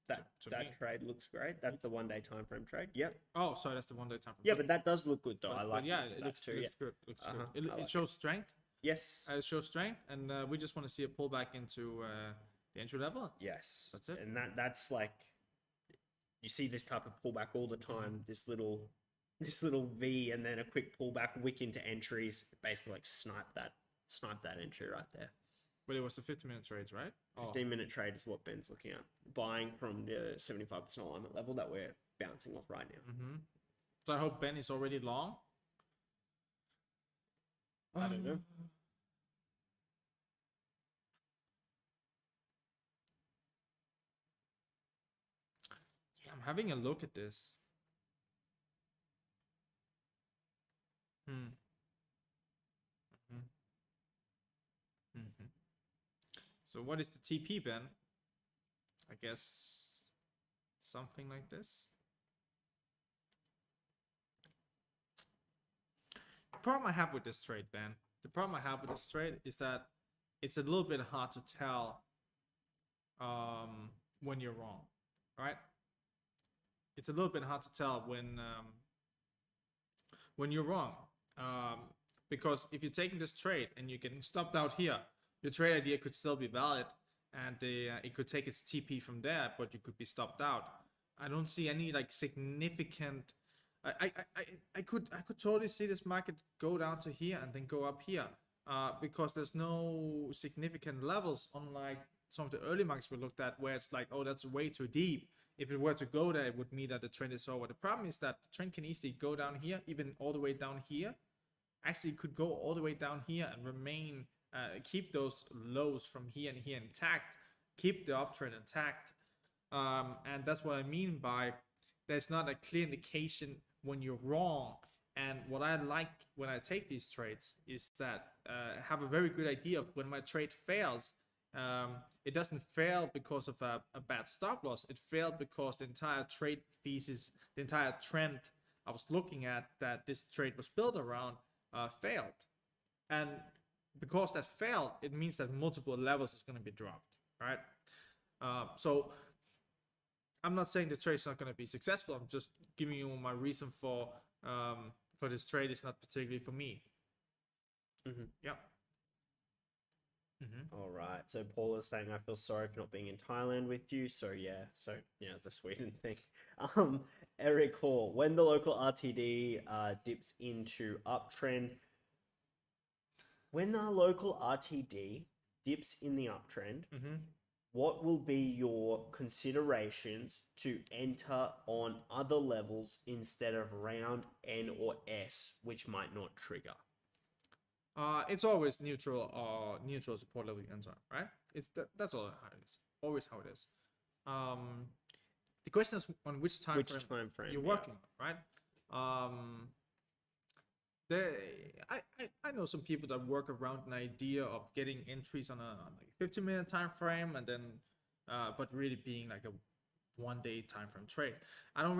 That trade looks great. That's the 1 day time frame trade. Yep. Oh, sorry, that's the 1 day time frame. Yeah, but that does look good though. I like. But yeah, it looks good. Looks good. It shows strength. Yes. It shows strength, and we just want to see a pullback into the entry level. Yes. That's it. And that's like, you see this type of pullback all the time. This little V and then a quick pullback, wick into entries, basically like snipe that entry right there. But it was the 15-minute trades, right? 15-minute trade is what Ben's looking at. Buying from the 75% alignment level that we're bouncing off right now. So I hope Ben is already long. I don't know. Yeah, I'm having a look at this. So what is the TP, Ben? I guess something like this. The problem I have with this trade, Ben, is that it's a little bit hard to tell when you're wrong, right? It's a little bit hard to tell when you're wrong, because if you're taking this trade and you're getting stopped out here, your trade idea could still be valid, and it could take its TP from there, but you could be stopped out. I don't see any like significant. I could totally see this market go down to here and then go up here. because there's no significant levels, unlike some of the early markets we looked at, where it's like, oh, that's way too deep. If it were to go there, it would mean that the trend is over. The problem is that the trend can easily go down here, even all the way down here. Actually, it could go all the way down here and remain, keep those lows from here and here intact, keep the uptrend intact. And that's what I mean by there's not a clear indication when you're wrong. And what I like when I take these trades is that I have a very good idea of when my trade fails. It doesn't fail because of a bad stop loss. It failed because the entire trade thesis, the entire trend I was looking at that this trade was built around failed. And because that failed, it means that multiple levels is going to be dropped, right? So I'm not saying the trade is not going to be successful. I'm just giving you my reason for this trade is not particularly for me. Yeah. All right. So Paul is saying, I feel sorry for not being in Thailand with you. So yeah, the Sweden thing. Eric Hall, when the local RTD dips into uptrend, when the local RTD dips in the uptrend, what will be your considerations to enter on other levels instead of round N or S, which might not trigger? It's always neutral or neutral support level you enter, right? That's all how it is. Always how it is. The question is on which time frame you're working on, right? I know some people that work around an idea of getting entries on a like 15-minute time frame, and then but really being like a 1-day time frame trade. I don't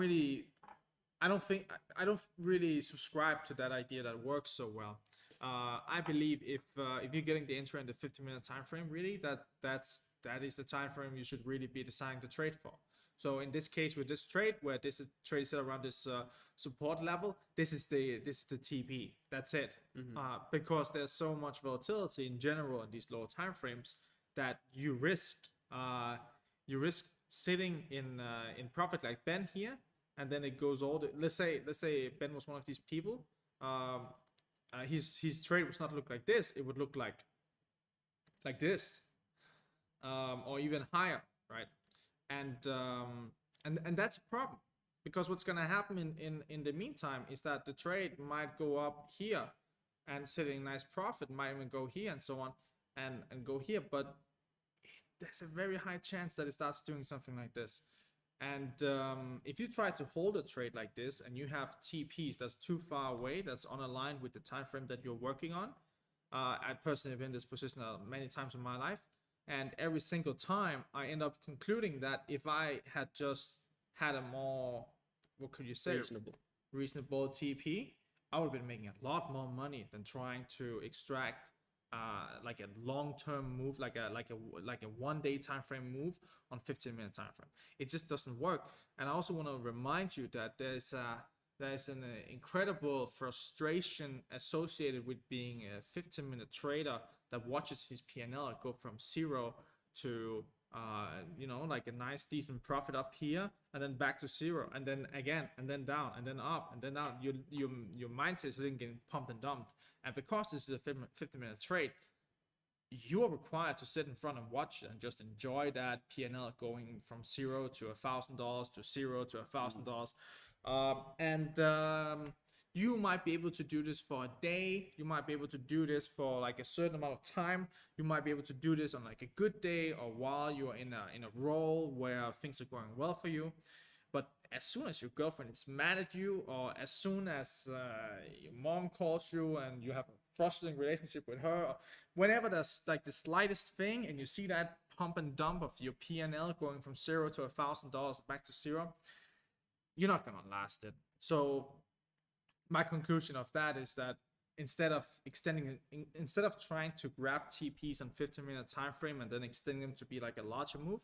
really subscribe to that idea that works so well. I believe if you're getting the entry in the 15-minute time frame, really that is the time frame you should really be deciding to trade for. So in this case, with this trade, where this is trade set around this support level, this is the TP. That's it. Because there's so much volatility in general in these lower time frames that you risk sitting in profit like Ben here, and then it goes all the. Let's say Ben was one of these people. His trade was not look like this. It would look like this, or even higher, right? And that's a problem, because what's going to happen in the meantime is that the trade might go up here and sitting nice profit, might even go here and so on, and go here, but there's a very high chance that it starts doing something like this. And if you try to hold a trade like this and you have TPs that's too far away, that's unaligned with the time frame that you're working on, I personally have been in this position many times in my life, and every single time I end up concluding that if I had just had a more, what could you say, reasonable TP, I would have been making a lot more money than trying to extract like a long-term move, like a 1-day time frame move on 15-minute time frame. It just doesn't work. And I also want to remind you that there's an incredible frustration associated with being a 15-minute trader that watches his P&L go from 0 to like a nice decent profit up here, and then back to 0, and then again, and then down, and then up, and then down. Your mindset is getting pumped and dumped. And because this is a 50-minute trade, you are required to sit in front and watch and just enjoy that P&L going from 0 to $1,000 to 0 to $1,000. You might be able to do this for a day. You might be able to do this for like a certain amount of time. You might be able to do this on like a good day, or while you're in a role where things are going well for you. But as soon as your girlfriend is mad at you, or as soon as your mom calls you and you have a frustrating relationship with her, or whenever there's like the slightest thing and you see that pump and dump of your P&L going from 0 to $1,000 back to 0, you're not gonna last it. So my conclusion of that is that instead of trying to grab TPs on 15-minute time frame and then extend them to be like a larger move,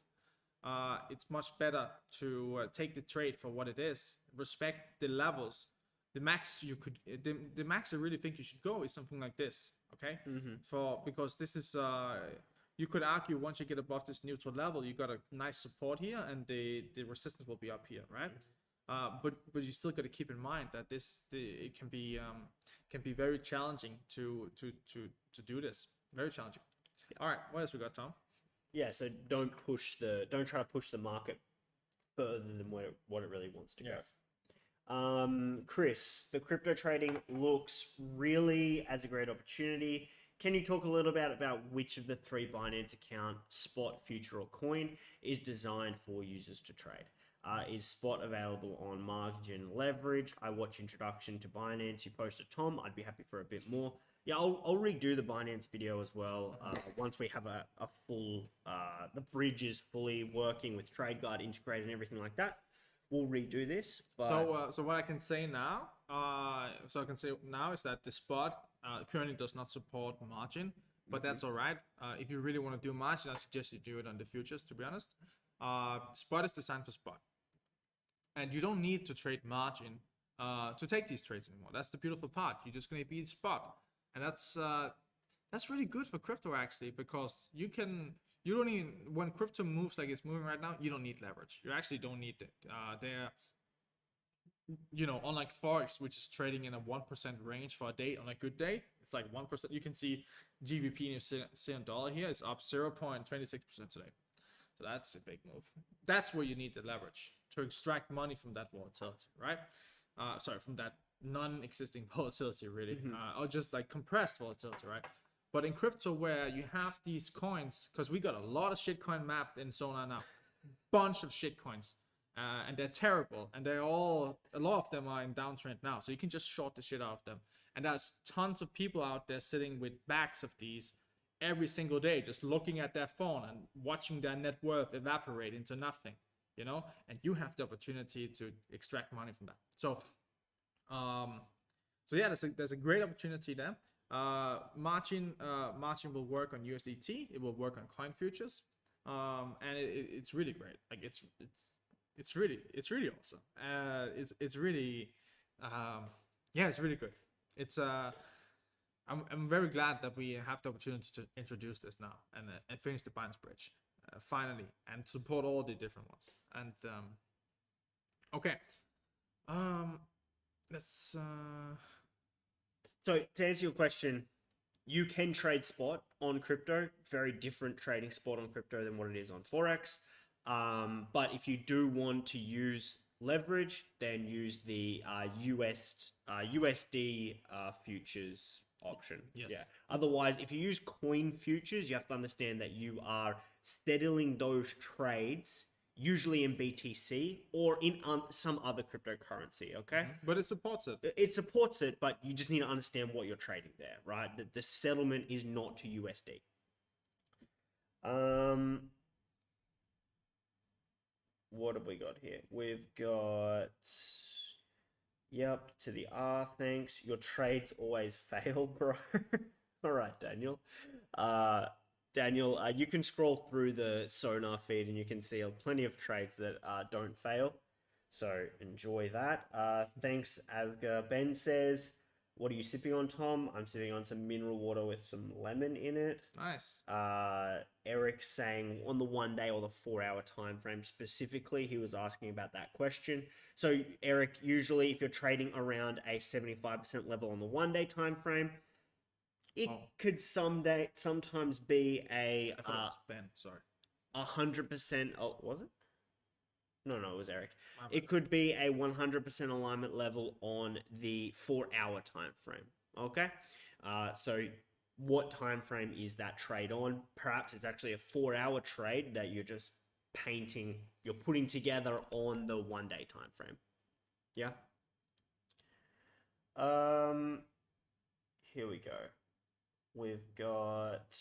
it's much better to take the trade for what it is. Respect the levels. The max the max I really think you should go is something like this. Okay, because this is you could argue once you get above this neutral level, you got a nice support here, and the resistance will be up here, right? But you still got to keep in mind that it can be very challenging to do this. Very challenging. All right, what else we got, Tom? Yeah, so don't try to push the market further than what it really wants to go. Yes. Chris, the crypto trading looks really as a great opportunity. Can you talk a little bit about which of the 3 Binance account, spot, future, or coin, is designed for users to trade? Is spot available on margin leverage? I watch introduction to Binance. You posted, Tom. I'd be happy for a bit more. Yeah, I'll redo the Binance video as well once we have a full, the bridge is fully working with Trade Guide integrated and everything like that. We'll redo this. But So what I can say now, is that the spot currently does not support margin, but that's all right. If you really want to do margin, I suggest you do it on the futures. To be honest, spot is designed for spot, and you don't need to trade margin to take these trades anymore. That's the beautiful part. You're just gonna be in spot, and that's really good for crypto actually, because you don't even, when crypto moves like it's moving right now, you don't need leverage. You actually don't need it. Unlike Forex, which is trading in a 1% range for a day, on a good day, it's like 1%. You can see GBP New Zealand dollar here is up 0.26% today. So that's a big move. That's where you need the leverage to extract money from that volatility, right? From that non-existing volatility, really, or just like compressed volatility, right? But in crypto, where you have these coins, because we got a lot of shitcoin mapped in Sonar now, bunch of shitcoins, and they're terrible, and a lot of them are in downtrend now, so you can just short the shit out of them. And there's tons of people out there sitting with bags of these every single day, just looking at their phone and watching their net worth evaporate into nothing, and you have the opportunity to extract money from that. So yeah, there's a great opportunity there. Margin will work on USDT. It will work on coin futures, and it's really great. Like it's really awesome. It's really it's really good. I'm very glad that we have the opportunity to introduce this now and finish the Binance Bridge finally, and support all the different ones. And okay, let's. So to answer your question, you can trade spot on crypto. Very different trading spot on crypto than what it is on Forex. But if you do want to use leverage, then use the USD futures option. Yes. Yeah. Otherwise, if you use coin futures, you have to understand that you are settling those trades usually in BTC or in some other cryptocurrency, okay? But it supports it. It supports it, but you just need to understand what you're trading there, right? The settlement is not to USD. What have we got here? We've got, yep, to the R, thanks. Your trades always fail, bro. All right, Daniel. Daniel, you can scroll through the Sonar feed and you can see plenty of trades that don't fail. So enjoy that. Thanks, Asger. Ben says, what are you sipping on, Tom? I'm sipping on some mineral water with some lemon in it. Nice. Eric saying on the 1 day or the 4 hour time frame specifically, he was asking about that question. So Eric, usually if you're trading around a 75% level on the 1 day time frame, it could sometimes be a I thought it was Ben. Sorry. 100%. Oh, was it? No, it was Eric. It could be a 100% alignment level on the 4 hour time frame. Okay, so what time frame is that trade on? Perhaps it's actually a 4 hour trade that you're just you're putting together on the 1 day time frame. Yeah. Here we go. We've got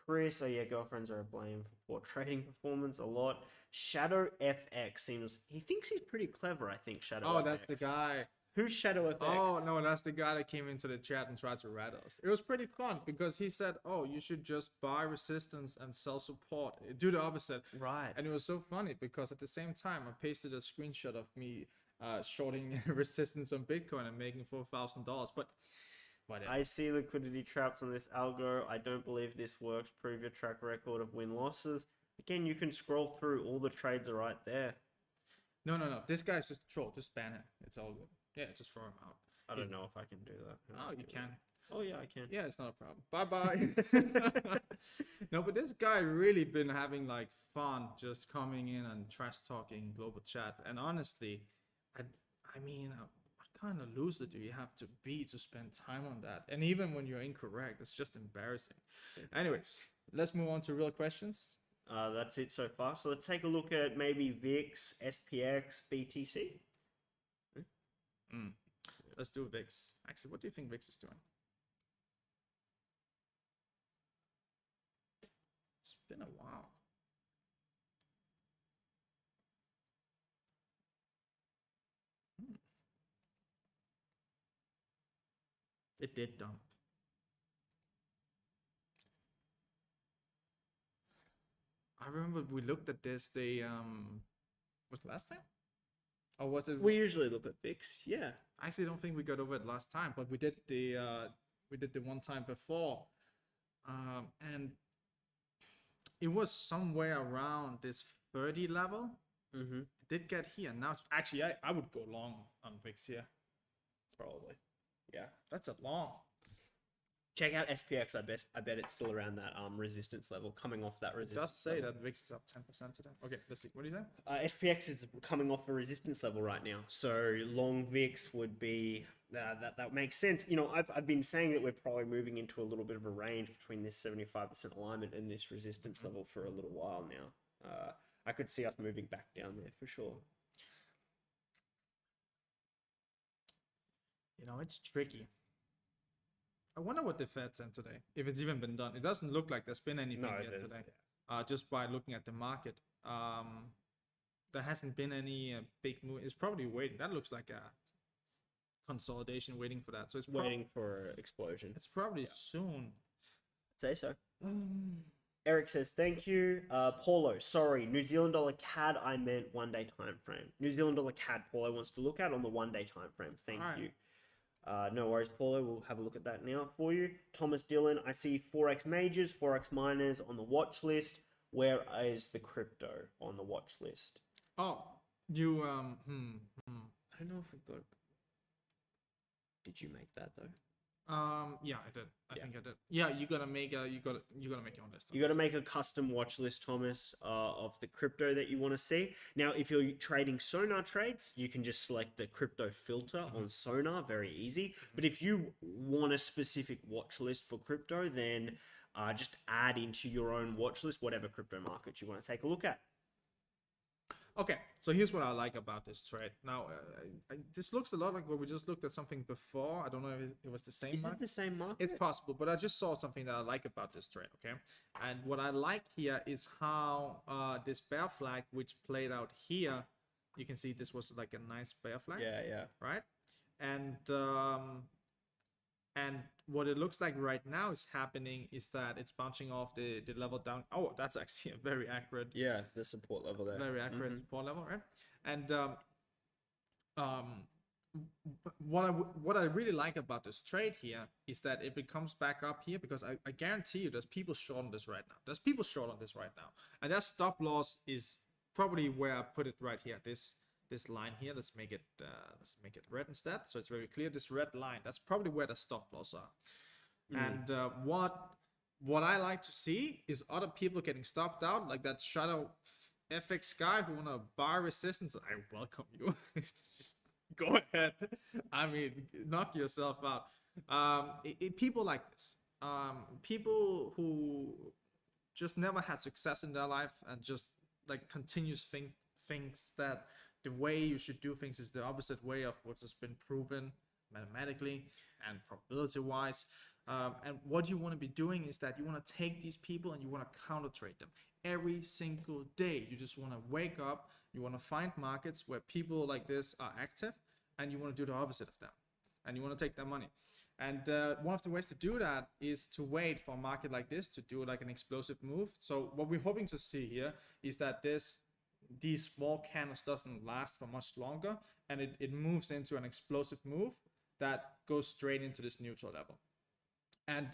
Chris. Oh yeah, girlfriends are blamed for poor trading performance a lot. Shadow FX he thinks he's pretty clever, I think, Shadow FX. Oh, that's the guy. Who's Shadow FX? Oh, no, that's the guy that came into the chat and tried to rat us. It was pretty fun because he said, oh, you should just buy resistance and sell support. Do the opposite. Right. And it was so funny because at the same time, I pasted a screenshot of me shorting resistance on Bitcoin and making $4,000. But whatever. I see liquidity traps on this algo. I don't believe this works. Prove your track record of win-losses. Again, you can scroll through. All the trades are right there. No, no, no. This guy's just a troll. Just ban him. It's all good. Yeah, just throw him out. I don't know if I can do that. Oh, you can. Oh yeah, I can. Yeah, it's not a problem. Bye bye. No, but this guy really been having like fun just coming in and trash talking global chat. And honestly, I mean, what kind of loser do you have to be to spend time on that? And even when you're incorrect, it's just embarrassing. Anyways, let's move on to real questions. That's it so far. So let's take a look at maybe VIX, SPX, BTC. Let's do VIX. Actually, what do you think VIX is doing? It's been a while. It did dump. I remember we looked at this. Was it last time? Or was it? We usually look at VIX. Yeah. I actually don't think we got over it last time, but we did the one time before, and it was somewhere around this 30 level. Mm-hmm. It did get here. Now, actually, I would go long on VIX here. Probably. Yeah. That's a long. Check out SPX. I bet it's still around that resistance level, coming off that It resistance. does say level. that VIX is up 10% today. Okay, let's see. What do you say? SPX is coming off a resistance level right now, so long VIX would be that makes sense. You know, I've been saying that we're probably moving into a little bit of a range between this 75% alignment and this resistance level for a little while now. I could see us moving back down there for sure. You know, it's tricky. I wonder what the Fed sent today, if it's even been done. It doesn't look like there's been anything yet today. Just by looking at the market, there hasn't been any big move. It's probably waiting. That looks like a consolidation waiting for that. So it's Waiting for explosion. It's probably soon. I'd say so. Eric says, thank you. Paulo, sorry, New Zealand dollar CAD, I meant 1 day time frame. New Zealand dollar CAD, Paulo wants to look at on the 1 day time frame. Thank you. No worries, Paulo. We'll have a look at that now for you. Thomas Dillon, I see Forex majors, Forex miners on the watch list. Where is the crypto on the watch list? Oh, you I don't know if we've got. Did you make that though? Yeah, I did. I think I did. Yeah, you gotta make your own list. You gotta make a custom watch list, Thomas, of the crypto that you want to see. Now, if you're trading Sonar trades, you can just select the crypto filter on Sonar, very easy. But if you want a specific watch list for crypto, then just add into your own watch list whatever crypto market you want to take a look at. Okay, so here's what I like about this trade. Now, this looks a lot like what we just looked at something before. I don't know if it was the same Is market. it the same market? It's possible, but I just saw something that I like about this trade, okay? And what I like here is how this bear flag, which played out here, you can see this was like a nice bear flag. Yeah. Right? And what it looks like right now is happening is that it's bouncing off the level down. Oh, that's actually a very accurate. Yeah, the support level there. Very accurate support level, right? And what I really like about this trade here is that if it comes back up here, because I guarantee you there's people short on this right now. There's people short on this right now. And that stop loss is probably where I put it right here. This line here, let's make it red instead, so it's very clear. This red line, that's probably where the stop loss are. And what I like to see is other people getting stopped out, like that shadow FX guy who wanna buy resistance. I welcome you. Just go ahead. I mean, knock yourself out. People like this, people who just never had success in their life and just like continues thinks that the way you should do things is the opposite way of what has been proven mathematically and probability wise. And what you want to be doing is that you want to take these people and you want to counter trade them every single day. You just want to wake up, you want to find markets where people like this are active, and you want to do the opposite of them, and you want to take their money. And one of the ways to do that is to wait for a market like this to do like an explosive move. So what we're hoping to see here is that these small candles doesn't last for much longer, and it moves into an explosive move that goes straight into this neutral level. And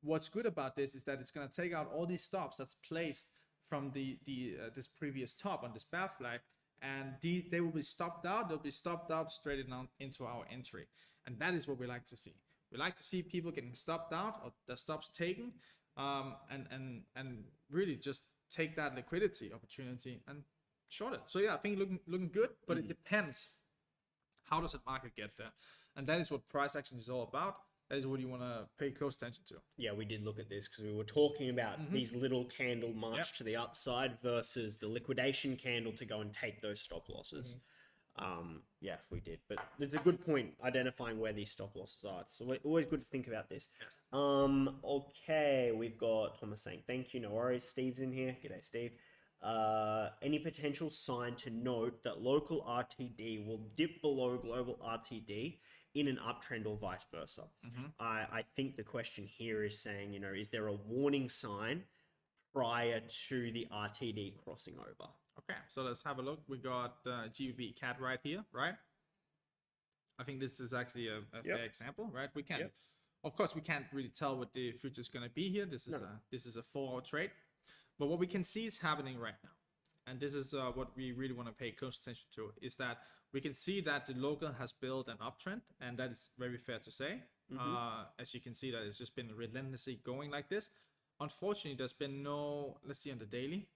what's good about this is that it's going to take out all these stops that's placed from this previous top on this bear flag, and they will be stopped out. They'll be stopped out straight down into our entry, and that is what we like to see. We like to see people getting stopped out or the stops taken, and really just take that liquidity opportunity and short it. So yeah, I think looking good, but it depends. How does the market get there? And that is what price action is all about. That is what you want to pay close attention to. Yeah, we did look at this because we were talking about these little candle march to the upside versus the liquidation candle to go and take those stop losses. Yeah, we did. But it's a good point identifying where these stop losses are. So always good to think about this. Okay, we've got Thomas saying thank you. No worries. Steve's in here. G'day, Steve. Any potential sign to note that local RTD will dip below global RTD in an uptrend or vice versa? I think the question here is saying, is there a warning sign prior to the RTD crossing over? Okay, so let's have a look. We got GBP CAD right here, right? I think this is actually a fair example, right? We can, of course, we can't really tell what the future is going to be here. This is a 4-hour trade. But what we can see is happening right now, and this is what we really want to pay close attention to, is that we can see that the local has built an uptrend, and that is very fair to say. As you can see, that it's just been relentlessly going like this. Unfortunately, there's been no, let's see on the daily.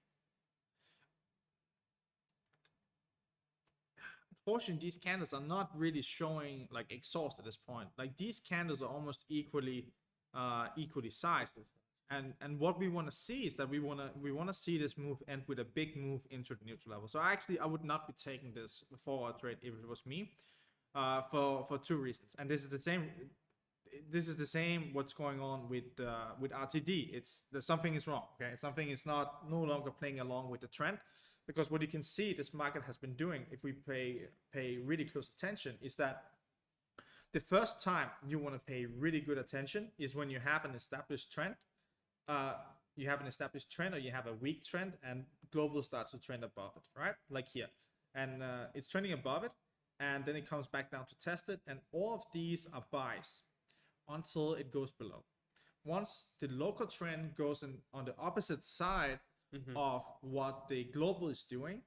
Unfortunately, these candles are not really showing like exhaust at this point. Like these candles are almost equally sized. And what we want to see is that we want to see this move end with a big move into the neutral level. So actually, I would not be taking this forward trade if it was me, for two reasons. And this is the same. This is the same. What's going on with RTD? It's that something is wrong. Okay, something is no longer playing along with the trend, because what you can see this market has been doing, if we pay really close attention, is that the first time you want to pay really good attention is when you have an established trend. You have an established trend, or you have a weak trend, and global starts to trend above it, right? Like here, and it's trending above it, and then it comes back down to test it, and all of these are buys until it goes below. Once the local trend goes in on the opposite side of what the global is doing,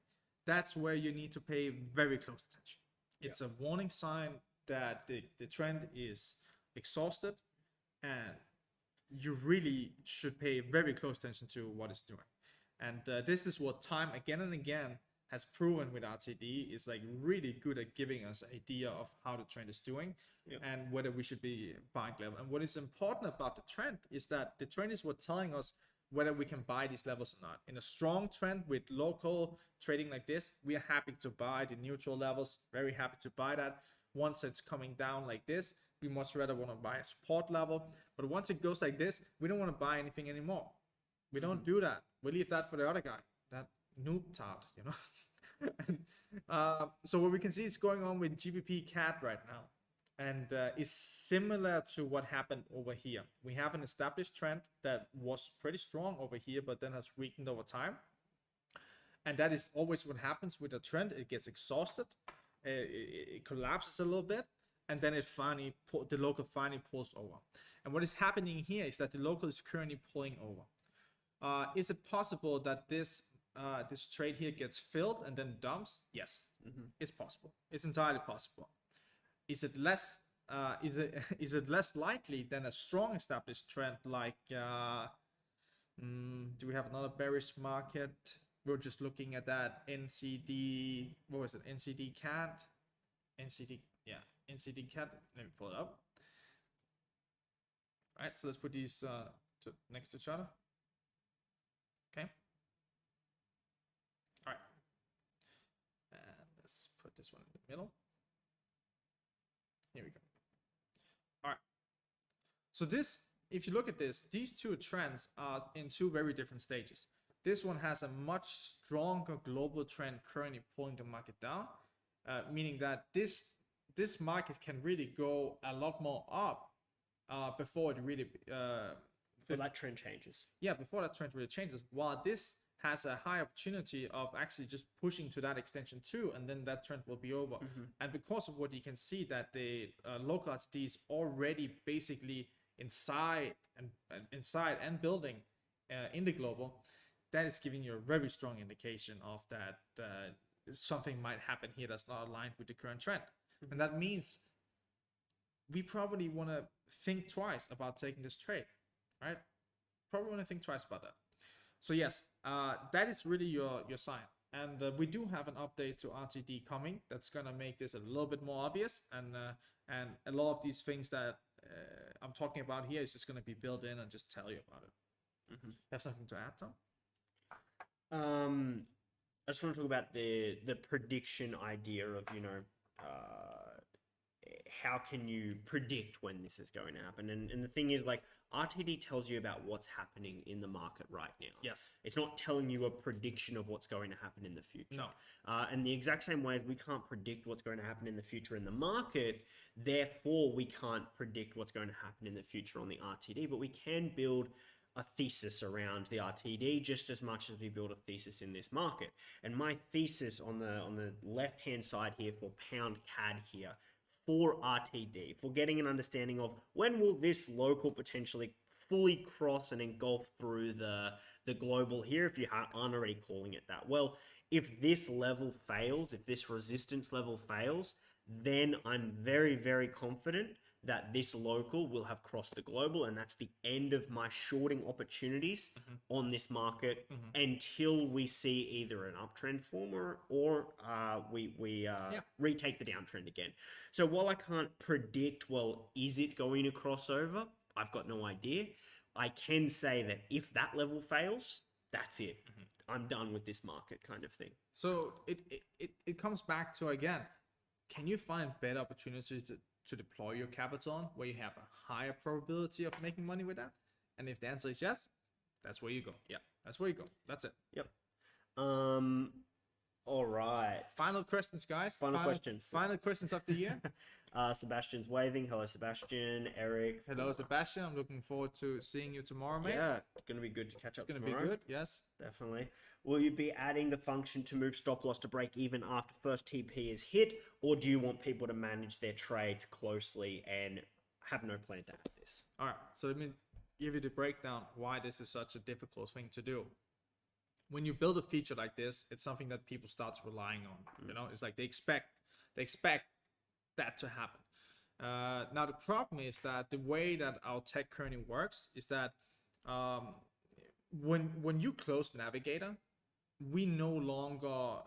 that's where you need to pay very close attention. It's a warning sign that the trend is exhausted, and you really should pay very close attention to what it's doing. And this is what time again and again has proven with RTD is like really good at giving us an idea of how the trend is doing and whether we should be buying level. And what is important about the trend is that the trend is what telling us whether we can buy these levels or not. In a strong trend with local trading like this, we are happy to buy the neutral levels, very happy to buy that. Once it's coming down like this, we much rather want to buy a support level. But once it goes like this, we don't want to buy anything anymore. We don't do that. We leave that for the other guy, that noob tart, and, so what we can see is going on with GBP CAD right now, and is similar to what happened over here. We have an established trend that was pretty strong over here, but then has weakened over time. And that is always what happens with a trend. It gets exhausted, it collapses a little bit, and then the local finally pulls over. And what is happening here is that the local is currently pulling over. Is it possible that this trade here gets filled and then dumps? Yes, it's possible. It's entirely possible. Is it less? Is it less likely than a strong established trend like? Do we have another bearish market? We're just looking at that NCD. What was it? NCD CAD. NCD. Yeah. NCD CAD. Let me pull it up. All right, so let's put these next to each other. Okay. All right. And let's put this one in the middle. Here we go. All right. So this, if you look at this, these two trends are in two very different stages. This one has a much stronger global trend currently pulling the market down, meaning that this market can really go a lot more up before it really before that trend changes. Yeah, before that trend really changes. While this has a high opportunity of actually just pushing to that extension too, and then that trend will be over. And because of what you can see that the local RTD is already basically inside and building in the global, that is giving you a very strong indication of that something might happen here that's not aligned with the current trend. And that means we probably want to think twice about taking this trade, right? Probably want to think twice about that. So yes, that is really your sign. And we do have an update to RTD coming that's gonna make this a little bit more obvious, and a lot of these things that I'm talking about here is just gonna be built in and just tell you about it. You have something to add, Tom? I just want to talk about the prediction idea of, you know, how can you predict when this is going to happen? And the thing is, like, RTD tells you about what's happening in the market right now. Yes. It's not telling you a prediction of what's going to happen in the future. No. And the exact same way as we can't predict what's going to happen in the future in the market, therefore we can't predict what's going to happen in the future on the RTD, but we can build a thesis around the RTD just as much as we build a thesis in this market. And my thesis on the left-hand side here for pound CAD here, for RTD, for getting an understanding of when will this local potentially fully cross and engulf through the global here, if you aren't already calling it that. Well, if this level fails, if this resistance level fails, then I'm very, very confident that this local will have crossed the global, and that's the end of my shorting opportunities on this market until we see either an uptrend form or we retake the downtrend again. So while I can't predict, well, is it going to cross over? I've got no idea. I can say that if that level fails, that's it. I'm done with this market, kind of thing. So it comes back to, again, can you find better opportunities to deploy your capital on where you have a higher probability of making money with that? And if the answer is yes, that's where you go. Yeah, that's where you go. That's it. Yep. All right. Final questions, guys. Final questions. Final questions of the year. Sebastian's waving. Hello, Sebastian. Eric. Hello, Sebastian. I'm looking forward to seeing you tomorrow, mate. Yeah, it's going to be good to catch up tomorrow. It's going to be good, yes. Definitely. Will you be adding the function to move stop loss to break even after first TP is hit, or do you want people to manage their trades closely and have no plan to add this? All right, so let me give you the breakdown why this is such a difficult thing to do. When you build a feature like this, it's something that people start relying on. You know, it's like they expect that to happen. Now the problem is that the way that our tech currently works is that when you close Navigator, we no longer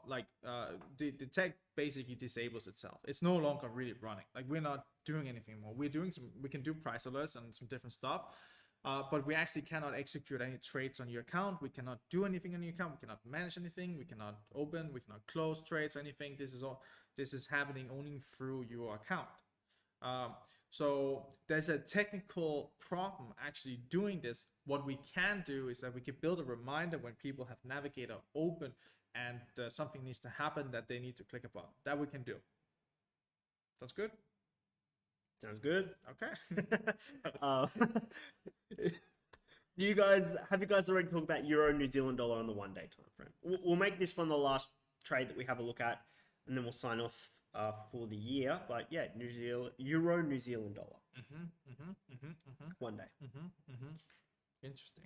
the tech basically disables itself. It's no longer really running. Like, we're not doing anything more. We can do price alerts and some different stuff. But we actually cannot execute any trades on your account. We cannot do anything on your account. We cannot manage anything. We cannot open. We cannot close trades or anything. This is happening only through your account. So there's a technical problem actually doing this. What we can do is that we can build a reminder when people have Navigator open and something needs to happen that they need to click a button. That we can do. That's good. Sounds good. Okay. Have you guys already talked about Euro New Zealand dollar on the 1 day time frame? We'll make this one the last trade that we have a look at, and then we'll sign off for the year. But yeah, Euro New Zealand dollar. 1 day. Interesting.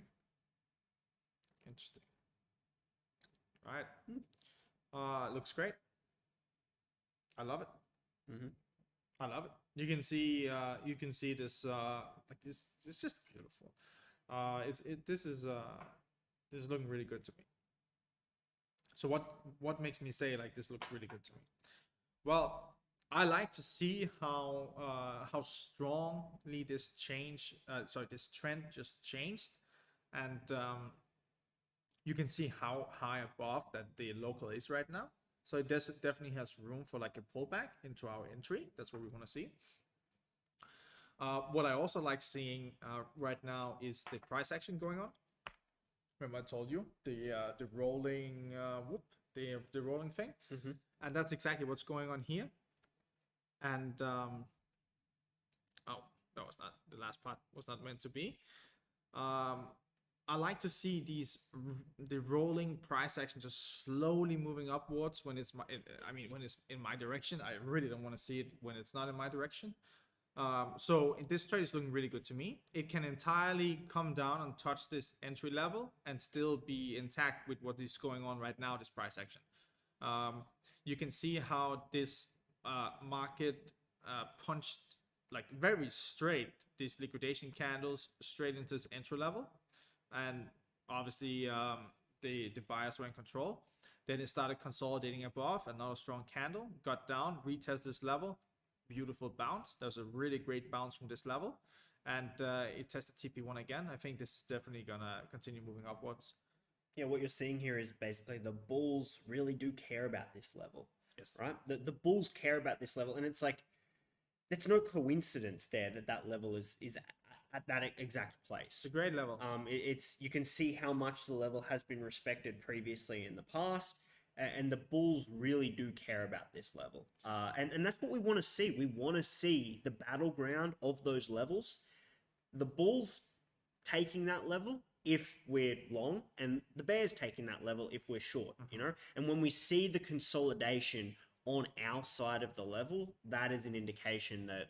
Right. Looks great. I love it. I love it. You can see this like this. It's just beautiful. This is looking really good to me. So what makes me say like this looks really good to me? Well, I like to see how strongly this trend just changed, and you can see how high above that the local is right now. So it definitely has room for like a pullback into our entry. That's what we want to see. What I also like seeing right now is the price action going on. Remember I told you the rolling the rolling thing, and that's exactly what's going on here. And oh, that was not the last part. Was not meant to be. I like to see the rolling price action just slowly moving upwards when it's when it's in my direction. I really don't want to see it when it's not in my direction. So this trade is looking really good to me. It can entirely come down and touch this entry level and still be intact with what is going on right now, this price action. You can see how this market punched like very straight these liquidation candles straight into this entry level, and obviously the buyers were in control. Then it started consolidating above, another strong candle, got down, retest this level, beautiful bounce. There's a really great bounce from this level, and it tested TP1 again. I think this is definitely gonna continue moving upwards. Yeah, what you're seeing here is basically the bulls really do care about this level. Yes. Right? The bulls care about this level, and it's like, it's no coincidence there that that level is at that exact place. It's a great level. It's you can see how much the level has been respected previously in the past, and the bulls really do care about this level. And that's what we want to see. We want to see the battleground of those levels. The bulls taking that level if we're long, and the bears taking that level if we're short, you know? And when we see the consolidation on our side of the level, that is an indication that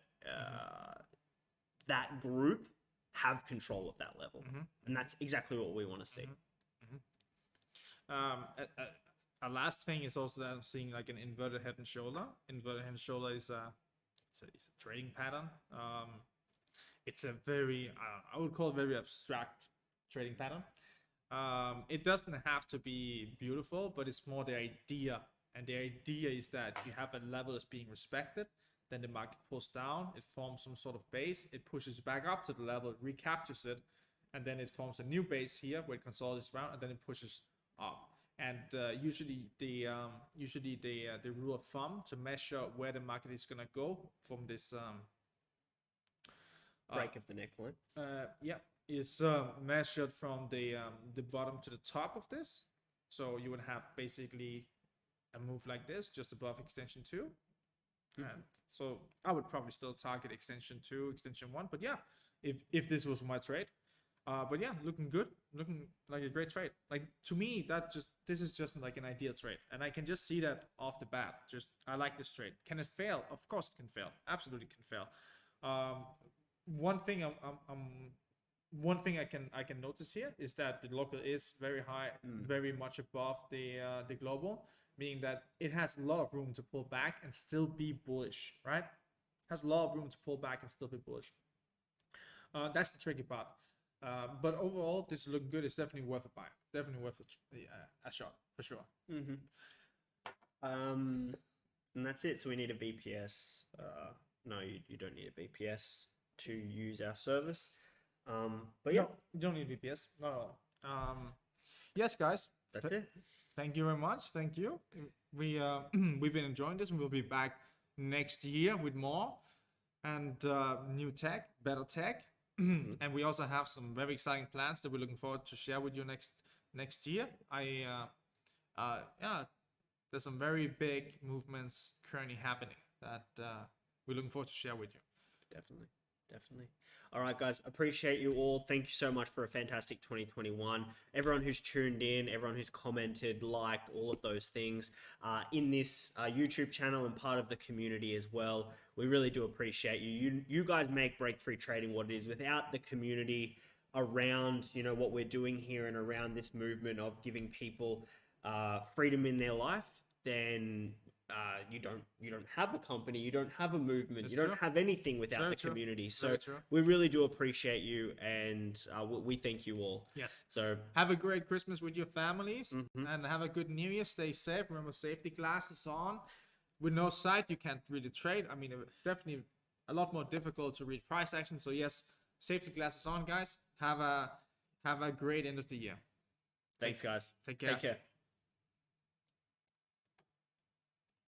that group have control of that level. And that's exactly what we want to see. A last thing is also that I'm seeing like an inverted head and shoulder. Inverted head and shoulder is it's a trading pattern. It's a very, I would call it very abstract trading pattern. It doesn't have to be beautiful, but it's more the idea. And the idea is that you have a level that's being respected, then the market pulls down, it forms some sort of base, it pushes back up to the level, it recaptures it, and then it forms a new base here where it consolidates around, and then it pushes up. And usually the rule of thumb to measure where the market is gonna go from this Break of the neckline. Is measured from the bottom to the top of this. So you would have basically a move like this just above extension 2. And so I would probably still target extension 2, extension 1, but yeah, if this was my trade. But yeah, looking good, looking like a great trade. Like to me, this is just like an ideal trade, and I can just see that off the bat. Just I like this trade. Can it fail? Of course it can fail. Absolutely can fail. One thing I can notice here is that the local is very high, very much above the global, meaning that it has a lot of room to pull back and still be bullish, right? Has a lot of room to pull back and still be bullish. That's the tricky part. But overall, this is looking good. It's definitely worth a buy. Definitely worth a shot for sure. And that's it. So we need a VPS. No, you don't need a VPS to use our service. But yeah, no, you don't need VPS. Not at all. Yes, guys. That's it. Thank you very much. Thank you. We've been enjoying this, and we'll be back next year with more and new tech, better tech. And we also have some very exciting plans that we're looking forward to share with you next year. There's some very big movements currently happening that we're looking forward to share with you. Definitely. All right, guys, appreciate you all. Thank you so much for a fantastic 2021. Everyone who's tuned in, everyone who's commented, liked, all of those things in this YouTube channel and part of the community as well. We really do appreciate you. You guys make Breakfree Trading what it is. Without the community around, what we're doing here and around this movement of giving people freedom in their life, then you don't have a company, you don't have a movement, That's you don't true. have anything without Very the true. community. So Very true. we really do appreciate you, and we thank you all. Yes. So Have a great Christmas with your families and have a good New Year. Stay safe. Remember, safety glasses on. With no sight, you can't really trade. I mean, it's definitely a lot more difficult to read price action. So yes, safety glasses on, guys. Have a great end of the year. thanks, guys. Take care. Take care.